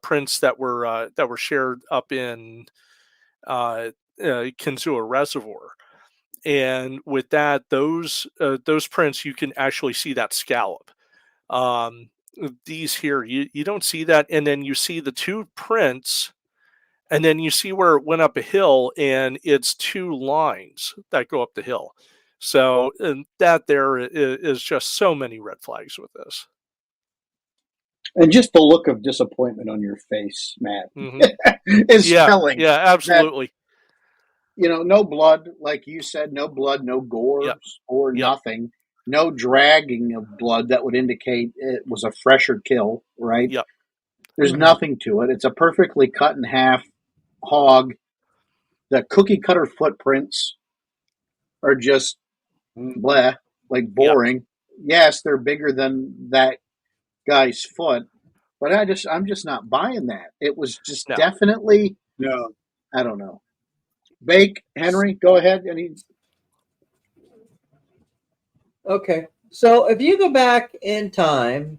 prints that were shared up in Kinzua Reservoir. And with that, those prints, you can actually see that scallop. These here, you don't see that. And then you see the two prints, and then you see where it went up a hill, and it's two lines that go up the hill. So, and that there is just so many red flags with this. And just the look of disappointment on your face, Matt, is telling. Yeah, absolutely. That, no blood, like you said, no blood, no gore or nothing. No dragging of blood that would indicate it was a fresher kill, right? Yep. There's nothing to it. It's a perfectly cut in half hog. The cookie cutter footprints are just bleh, like boring. Yep. Yes, they're bigger than that guy's foot, but I'm just not buying that. It was just definitely I don't know. Bake, Henry, go ahead. Okay, so if you go back in time,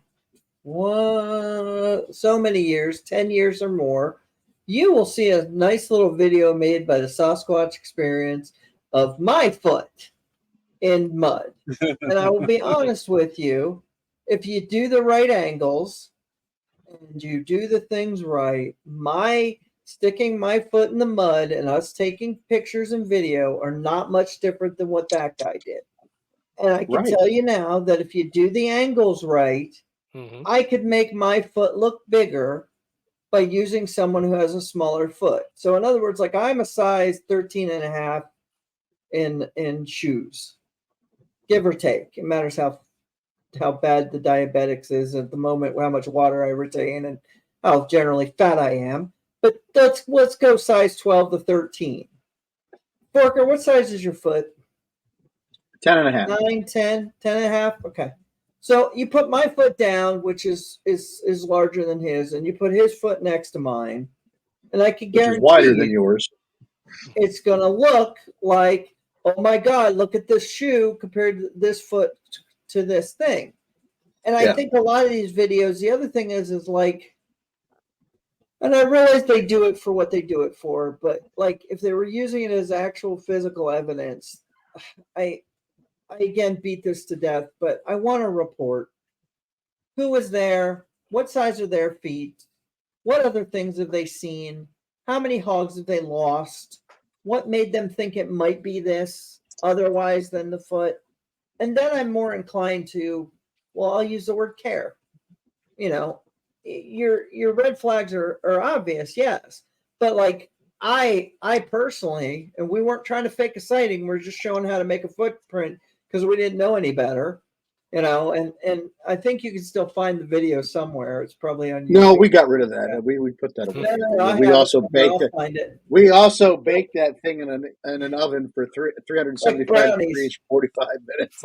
so many years, 10 years or more, you will see a nice little video made by the Sasquatch Experience of my foot in mud. And I will be honest with you, if you do the right angles and you do the things right, sticking my foot in the mud and us taking pictures and video are not much different than what that guy did. And I can tell you now that if you do the angles right, I could make my foot look bigger by using someone who has a smaller foot. So in other words, like I'm a size 13 and a half in shoes, give or take. It matters how bad the diabetics is at the moment, how much water I retain, and how generally fat I am. But let's go size 12 to 13. Forker, what size is your foot? 10 and a half. 9, 10 and a half. Okay. So you put my foot down, which is larger than his, and you put his foot next to mine, and I can guarantee which is wider than yours. It's going to look like, oh my God, look at this shoe compared to this foot to this thing. And I think a lot of these videos, the other thing is like, and I realize they do it for what they do it for, but like if they were using it as actual physical evidence, I again beat this to death, but I want to report who was there, what size are their feet, what other things have they seen, how many hogs have they lost, what made them think it might be this otherwise than the foot. And then I'm more inclined to, well, I'll use the word care. Your red flags are obvious, yes, but like I personally, and we weren't trying to fake a sighting, we're just showing how to make a footprint because we didn't know any better, and I think you can still find the video somewhere. It's probably on YouTube. No, we got rid of that. We put that away. We also baked it. We also baked that thing in an oven for 375 degrees, 45 minutes.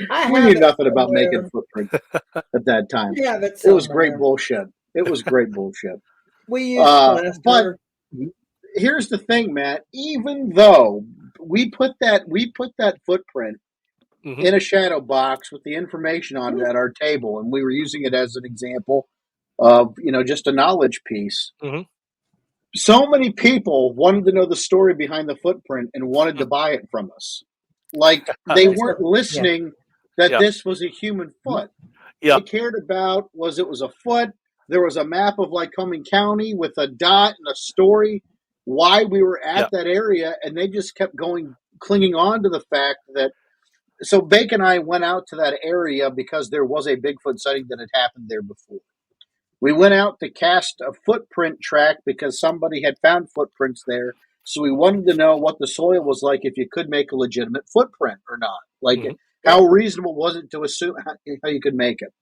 Like we knew nothing about making footprints at that time. Yeah, it was great bullshit. It was great bullshit. We used plaster. But here's the thing, Matt. Even though we put that footprint in a shadow box with the information on it at our table, and we were using it as an example of just a knowledge piece. So many people wanted to know the story behind the footprint and wanted to buy it from us. Like they weren't listening that this was a human foot. They cared about it was a foot. There was a map of Lycoming County with a dot and a story why we were at that area, and they just kept going clinging on to the fact that, so Bake and I went out to that area because there was a Bigfoot sighting that had happened there before. We went out to cast a footprint track because somebody had found footprints there. So we wanted to know what the soil was like if you could make a legitimate footprint or not. Like, how reasonable was it to assume how you could make it?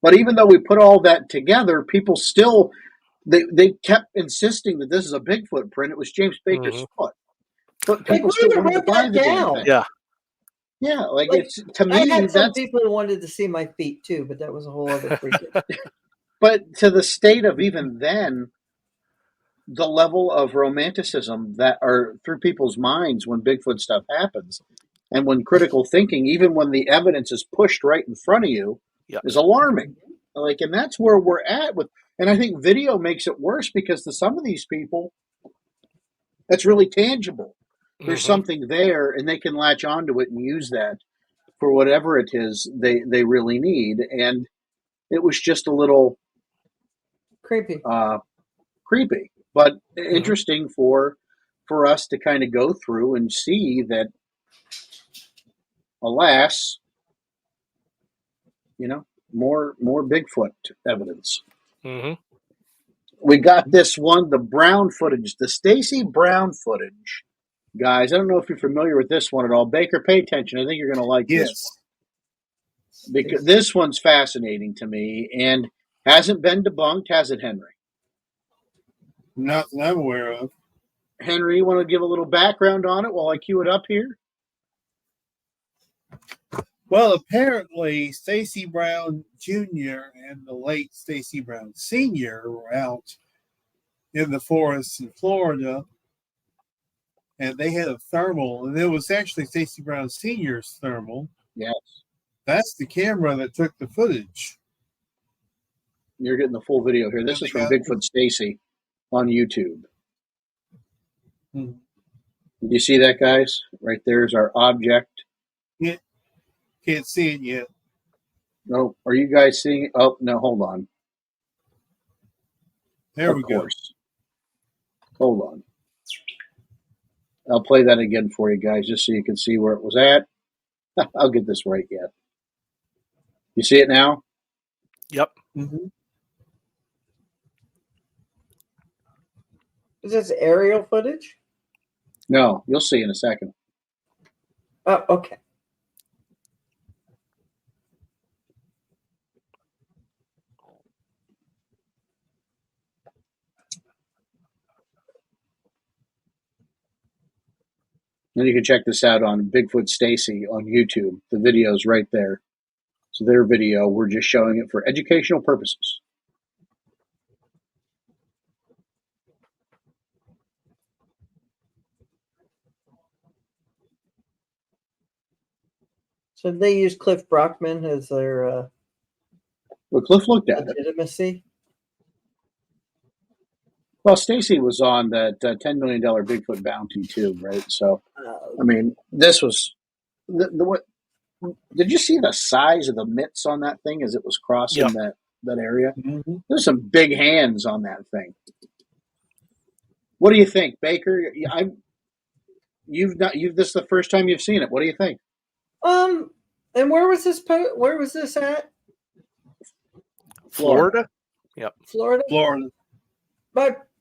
But even though we put all that together, people still, they kept insisting that this is a Bigfoot print. It was James Baker's foot. But people still wanted to buy the damn thing. Yeah. Yeah, like it's, to me, I had some that's, people who wanted to see my feet too, but that was a whole other freaking. but to the state of even then, the level of romanticism that are through people's minds when Bigfoot stuff happens, and when critical thinking, even when the evidence is pushed right in front of you, is alarming. Like, and that's where we're at with. And I think video makes it worse because to some of these people, that's really tangible. There's something there, and they can latch onto it and use that for whatever it is they really need. And it was just a little creepy, but interesting for us to kind of go through and see that, alas, more Bigfoot evidence. We got this one, the Brown footage, the Stacy Brown footage. Guys, I don't know if you're familiar with this one at all. Baker, pay attention. I think you're going to like this one. Because this one's fascinating to me and hasn't been debunked, has it, Henry? Not that I'm aware of. Henry, you want to give a little background on it while I cue it up here? Well, apparently, Stacy Brown Jr. and the late Stacy Brown Sr. were out in the forest in Florida, and they had a thermal, and it was actually Stacy Brown Sr.'s thermal. Yes. That's the camera that took the footage. You're getting the full video here. This is from Bigfoot Stacy on YouTube. Did you see that, guys? Right there's our object. Yeah. Can't see it yet. No, are you guys seeing it? Oh, no, hold on. There we go. Hold on. I'll play that again for you guys just so you can see where it was at. I'll get this right yet. You see it now? Yep. Is this aerial footage? No, you'll see in a second. Oh, okay. And you can check this out on Bigfoot Stacy on YouTube. The video's right there. So their video, we're just showing it for educational purposes. So they use Cliff Brockman as their well, Cliff looked at legitimacy. Well, Stacy was on that $10 million Bigfoot bounty too, right? So, I mean, this was what? Did you see the size of the mitts on that thing as it was crossing that area? There's some big hands on that thing. What do you think, Baker? This is the first time you've seen it. What do you think? And where was this? Where was this at? Florida. Yep. Florida. Florida.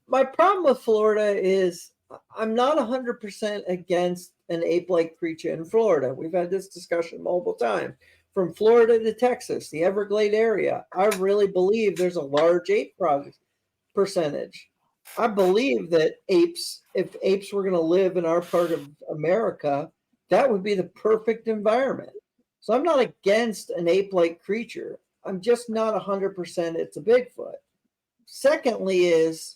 My problem with Florida is I'm not 100% against an ape-like creature in Florida. We've had this discussion multiple times. From Florida to Texas, the Everglade area, I really believe there's a large ape percentage. I believe that if apes were going to live in our part of America, that would be the perfect environment. So I'm not against an ape-like creature. I'm just not 100% it's a Bigfoot. Secondly is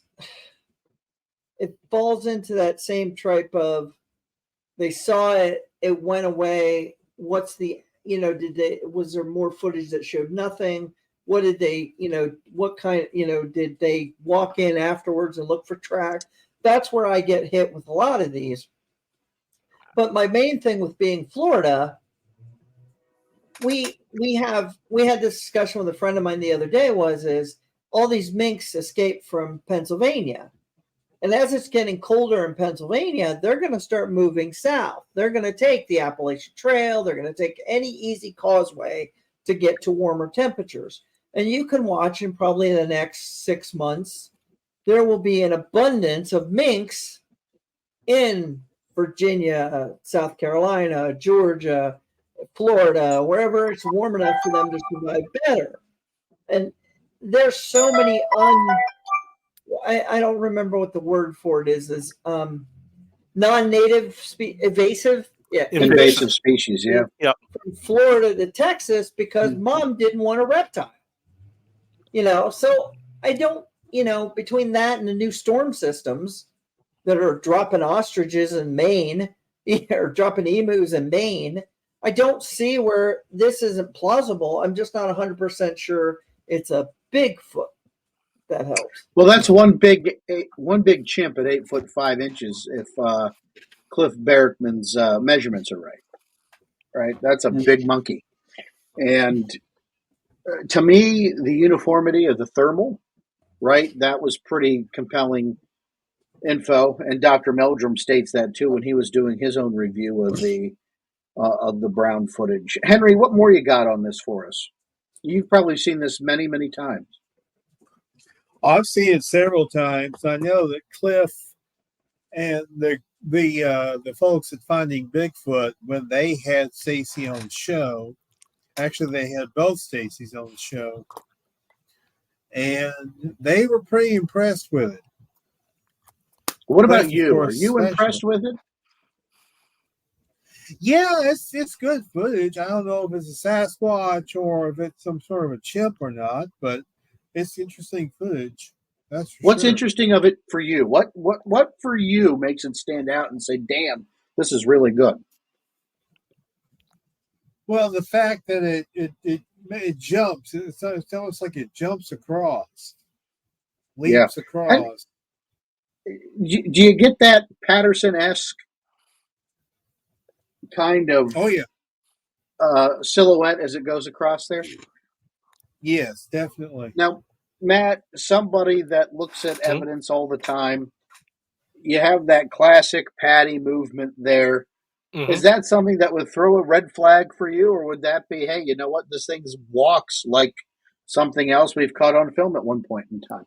it falls into that same tripe of they saw it, it went away. What's the, was there more footage that showed nothing? What did they, what kind, did they walk in afterwards and look for tracks? That's where I get hit with a lot of these. But my main thing with being Florida, we had this discussion with a friend of mine the other day is all these minks escaped from Pennsylvania. And as it's getting colder in Pennsylvania, they're going to start moving south. They're going to take the Appalachian Trail. They're going to take any easy causeway to get to warmer temperatures. And you can watch in probably the next 6 months, there will be an abundance of minks in Virginia, South Carolina, Georgia, Florida, wherever it's warm enough for them to survive better. And there's so many I don't remember what the word for it is non-native invasive species, yeah. From Florida to Texas because mom didn't want a reptile. So I don't, between that and the new storm systems that are dropping ostriches in Maine or dropping emus in Maine, I don't see where this isn't plausible. I'm just not 100% sure it's a Bigfoot. That helps. Well, that's one big chimp at 8 foot 5 inches. If Cliff Barrickman's measurements are right, that's a big monkey. And to me, the uniformity of the thermal, right, that was pretty compelling info. And Dr. Meldrum states that too when he was doing his own review of the brown footage. Henry, what more you got on this for us? You've probably seen this many, many times. I've seen it several times. I know that Cliff and the folks at Finding Bigfoot, when they had Stacy on the show, actually they had both Stacys on the show, and they were pretty impressed with it. What about you? Are you impressed with it? Yeah, it's good footage. I don't know if it's a Sasquatch or if it's some sort of a chimp or not, but it's interesting footage. That's for What's sure. interesting of it for you? What for you makes it stand out and say, "Damn, this is really good"? Well, the fact that it jumps. It's almost like it jumps across, leaps across. Do you get that Patterson-esque kind of silhouette as it goes across there? Yes, definitely. Now, Matt, somebody that looks at evidence all the time, you have that classic Patty movement there. Is that something that would throw a red flag for you, or would that be, hey, you know what, this thing walks like something else we've caught on film at one point in time?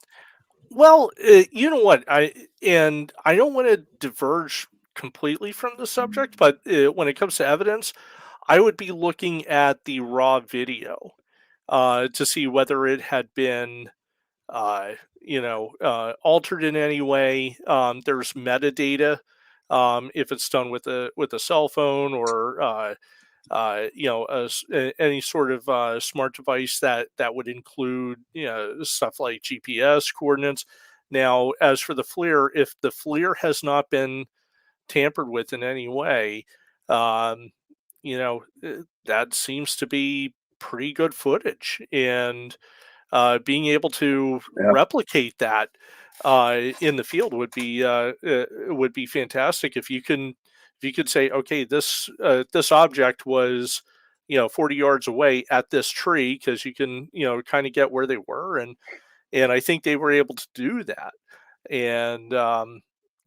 Well, you know what, I don't want to diverge completely from the subject, but when it comes to evidence, I would be looking at the raw video to see whether it had been altered in any way. There's metadata if it's done with a cell phone or any sort of smart device that would include stuff like GPS coordinates. Now, as for the FLIR, if the FLIR has not been tampered with in any way, that seems to be pretty good footage, and being able to replicate that in the field would be fantastic. If you could say, okay, this object was 40 yards away at this tree, because you can kind of get where they were, and I think they were able to do that, and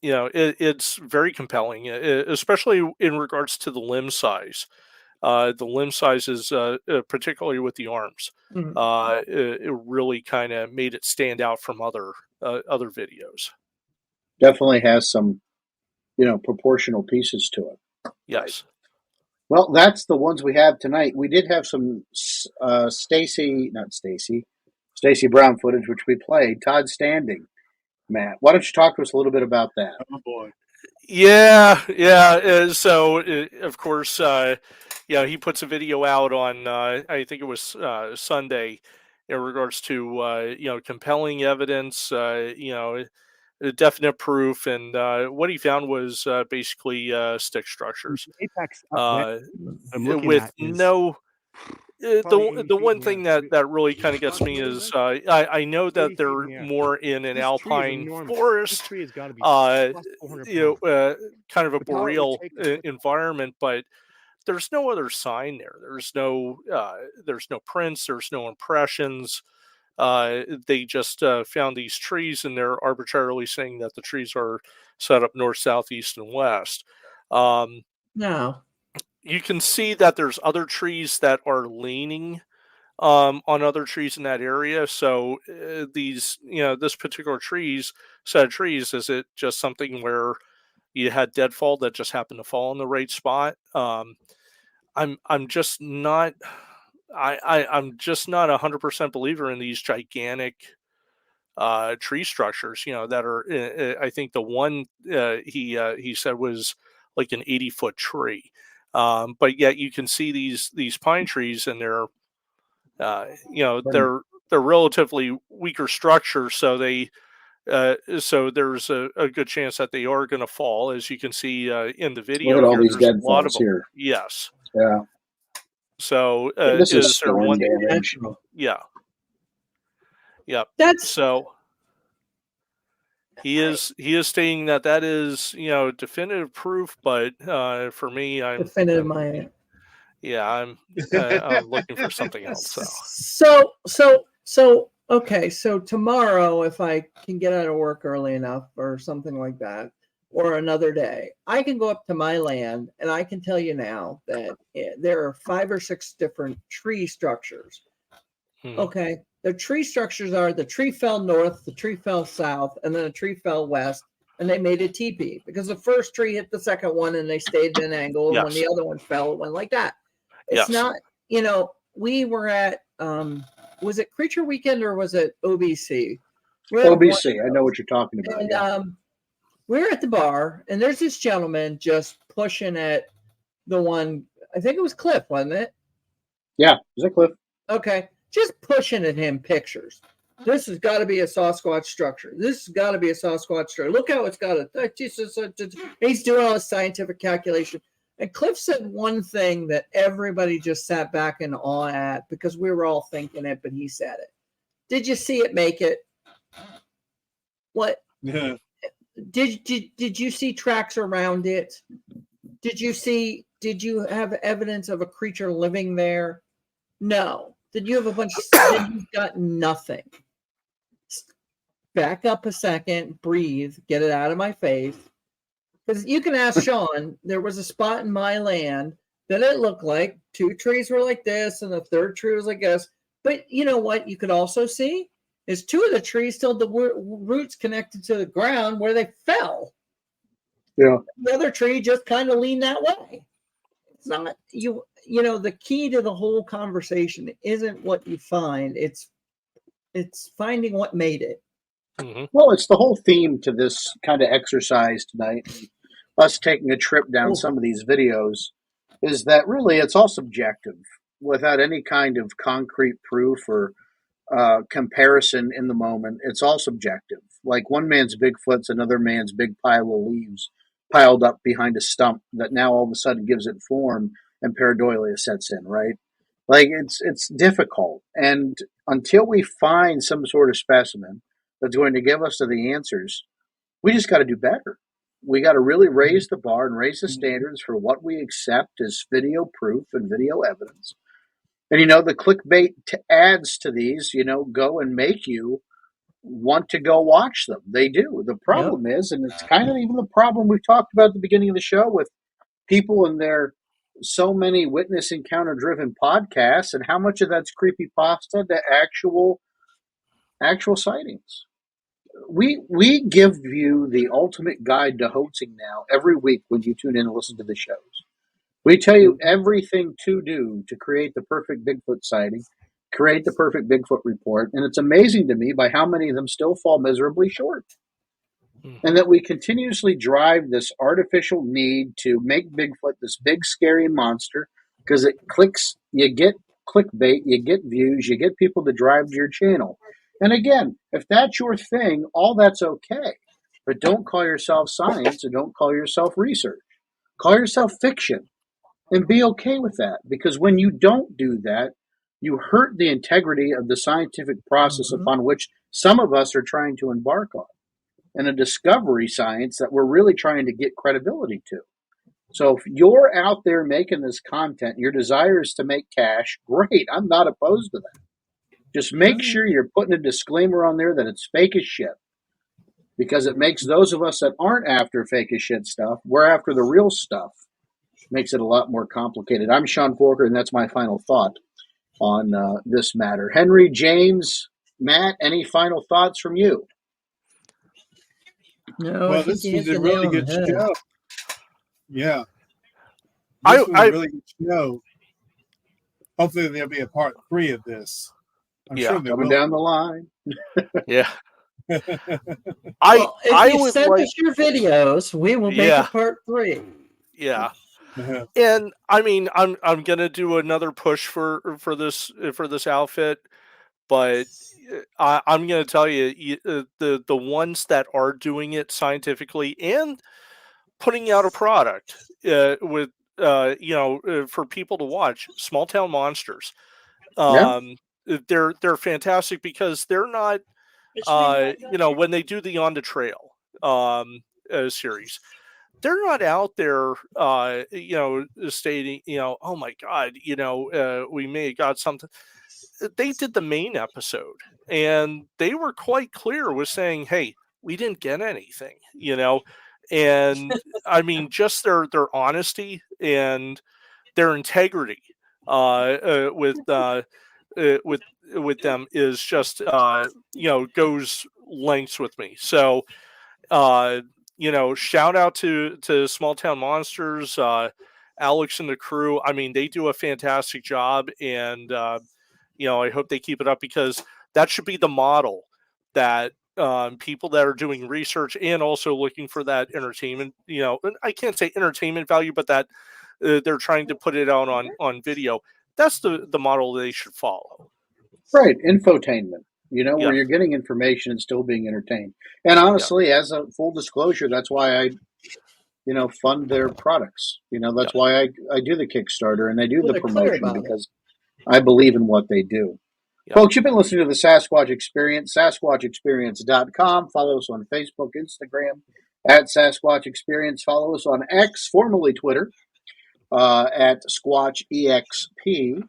it's very compelling, especially in regards to the limb size. The limb sizes, particularly with the arms, it really kind of made it stand out from other videos. Definitely has some, proportional pieces to it. Yes. Well, that's the ones we have tonight. We did have some Stacy Brown footage, which we played. Todd Standing. Matt, why don't you talk to us a little bit about that? Oh boy. Yeah. So, of course, he puts a video out on, I think it was Sunday, in regards to, compelling evidence, definite proof. And what he found was basically stick structures. Apex with no... The one thing that really kind of gets me is I know that they're more in an alpine forest, kind of a boreal environment, but there's no other sign there. There's no prints. There's no impressions. they just found these trees, and they're arbitrarily saying that the trees are set up north, south, east, and west. No. You can see that there's other trees that are leaning on other trees in that area. So these, this particular set of trees, is it just something where you had deadfall that just happened to fall in the right spot? I'm just not. I'm just not 100% believer in these gigantic tree structures. That are. I think the one he said was like an 80-foot tree, but yet you can see these pine trees, and they're they're relatively weaker structures, so they. So there's a good chance that they are going to fall, as you can see in the video. Look at all here. these There's dead a lot falls of them. here. Yes. Yeah. So This is there storm one? damage. Yeah. Yep. That's So he is stating that is definitive proof, but for me, I'm definitive my. Yeah, I'm looking for something else. So okay, so tomorrow, if I can get out of work early enough or something like that, or another day, I can go up to my land, and I can tell you now that there are 5 or 6 different tree structures. Okay, the tree structures are the tree fell north, the tree fell south, and then a tree fell west, and they made a teepee because the first tree hit the second one, and they stayed at an angle, and when the other one fell, it went like that. It's not, we were at, was it Creature Weekend or was it OBC? OBC, I know what you're talking about. And we're at the bar, and there's this gentleman just pushing at the one, I think it was Cliff, wasn't it? Yeah, was it Cliff? Okay, just pushing at him pictures. This has got to be a Sasquatch structure. This has got to be a Sasquatch structure. Look how it's got it. He's doing all this scientific calculation. And Cliff said one thing that everybody just sat back in awe at because we were all thinking it, but he said it. Did you see it make it? What? Yeah. Did you see tracks around it? Did you have evidence of a creature living there? No. Did you have a bunch of you've got nothing. Back up a second, breathe, get it out of my face. Because you can ask Sean, there was a spot in my land that it looked like 2 trees were like this and the third tree was like this. But you know what you could also see is 2 of the trees still the roots connected to the ground where they fell. Yeah. The other tree just kind of leaned that way. It's not the key to the whole conversation isn't what you find. It's finding what made it. Mm-hmm. Well, it's the whole theme to this kind of exercise tonight. Us taking a trip down some of these videos is that really it's all subjective without any kind of concrete proof or comparison in the moment. It's all subjective. Like one man's Bigfoot's another man's big pile of leaves piled up behind a stump that now all of a sudden gives it form and pareidolia sets in, right? Like it's difficult. And until we find some sort of specimen that's going to give us the answers, we just got to do better. We got to really raise the bar and raise the standards for what we accept as video proof and video evidence. And, the clickbait adds to these, go and make you want to go watch them. They do. The problem is, and it's kind of even the problem we've talked about at the beginning of the show with people and their so many witness encounter driven podcasts, and how much of that's creepypasta to actual sightings. We give you the ultimate guide to hoaxing now every week when you tune in and listen to the shows. We tell you everything to do to create the perfect Bigfoot sighting, create the perfect Bigfoot report, and it's amazing to me by how many of them still fall miserably short. And that we continuously drive this artificial need to make Bigfoot this big scary monster because it clicks, you get clickbait, you get views, you get people to drive to your channel. And again, if that's your thing, all that's okay. But don't call yourself science and don't call yourself research. Call yourself fiction and be okay with that. Because when you don't do that, you hurt the integrity of the scientific process upon which some of us are trying to embark on. And a discovery science that we're really trying to get credibility to. So if you're out there making this content, your desire is to make cash, great. I'm not opposed to that. Just make sure you're putting a disclaimer on there that it's fake as shit. Because it makes those of us that aren't after fake as shit stuff, we're after the real stuff. Makes it a lot more complicated. I'm Sean Forker, and that's my final thought on this matter. Henry, James, Matt, any final thoughts from you? No, Well, this was a really good show. Yeah. This was a really good show. Hopefully there'll be a part 3 of this. I'm sure there coming will. down the line. Yeah. Well, if you send us your videos, we will make a part 3. Yeah. And I mean, I'm gonna do another push for this outfit, but I'm gonna tell you, the ones that are doing it scientifically and putting out a product with for people to watch, Small Town Monsters. They're fantastic because they're not when they do the On the Trail series, they're not out there stating, oh my God, we may have got something. They did the main episode and they were quite clear with saying, hey, we didn't get anything, and I mean, just their honesty and their integrity with them is just goes lengths with me. So shout out to Small Town Monsters, Alex and the crew. I mean, they do a fantastic job, and I hope they keep it up, because that should be the model that people that are doing research and also looking for that entertainment, I can't say entertainment value, but that they're trying to put it out on video. That's the model they should follow. Right. Infotainment, where you're getting information and still being entertained. And honestly, as a full disclosure, that's why I, fund their products. That's why I do the Kickstarter and I do the promotion, because I believe in what they do. Folks, you've been listening to the Sasquatch Experience, SasquatchExperience.com. Follow us on Facebook, Instagram, at Sasquatch Experience. Follow us on X, formerly Twitter, at SquatchEXP.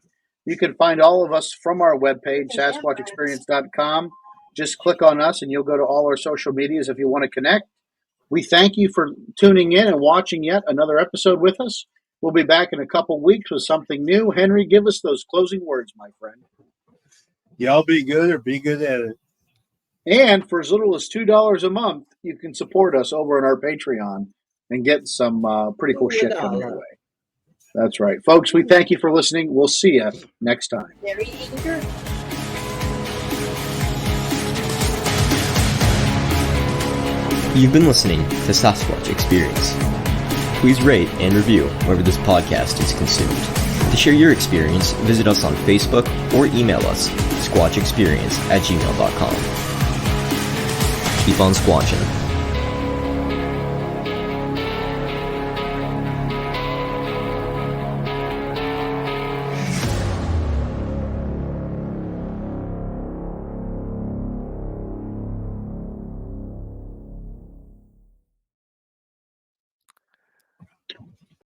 You can find all of us from our webpage, SasquatchExperience.com. Just click on us and you'll go to all our social medias if you want to connect. We thank you for tuning in and watching yet another episode with us. We'll be back in a couple weeks with something new. Henry, give us those closing words, my friend. Y'all be good or be good at it. And for as little as $2 a month, you can support us over on our Patreon and get some pretty cool shit coming your way. That's right. Folks, we thank you for listening. We'll see you next time. You've been listening to Sasquatch Experience. Please rate and review wherever this podcast is consumed. To share your experience, visit us on Facebook or email us, squatchexperience@gmail.com. Keep on squatching.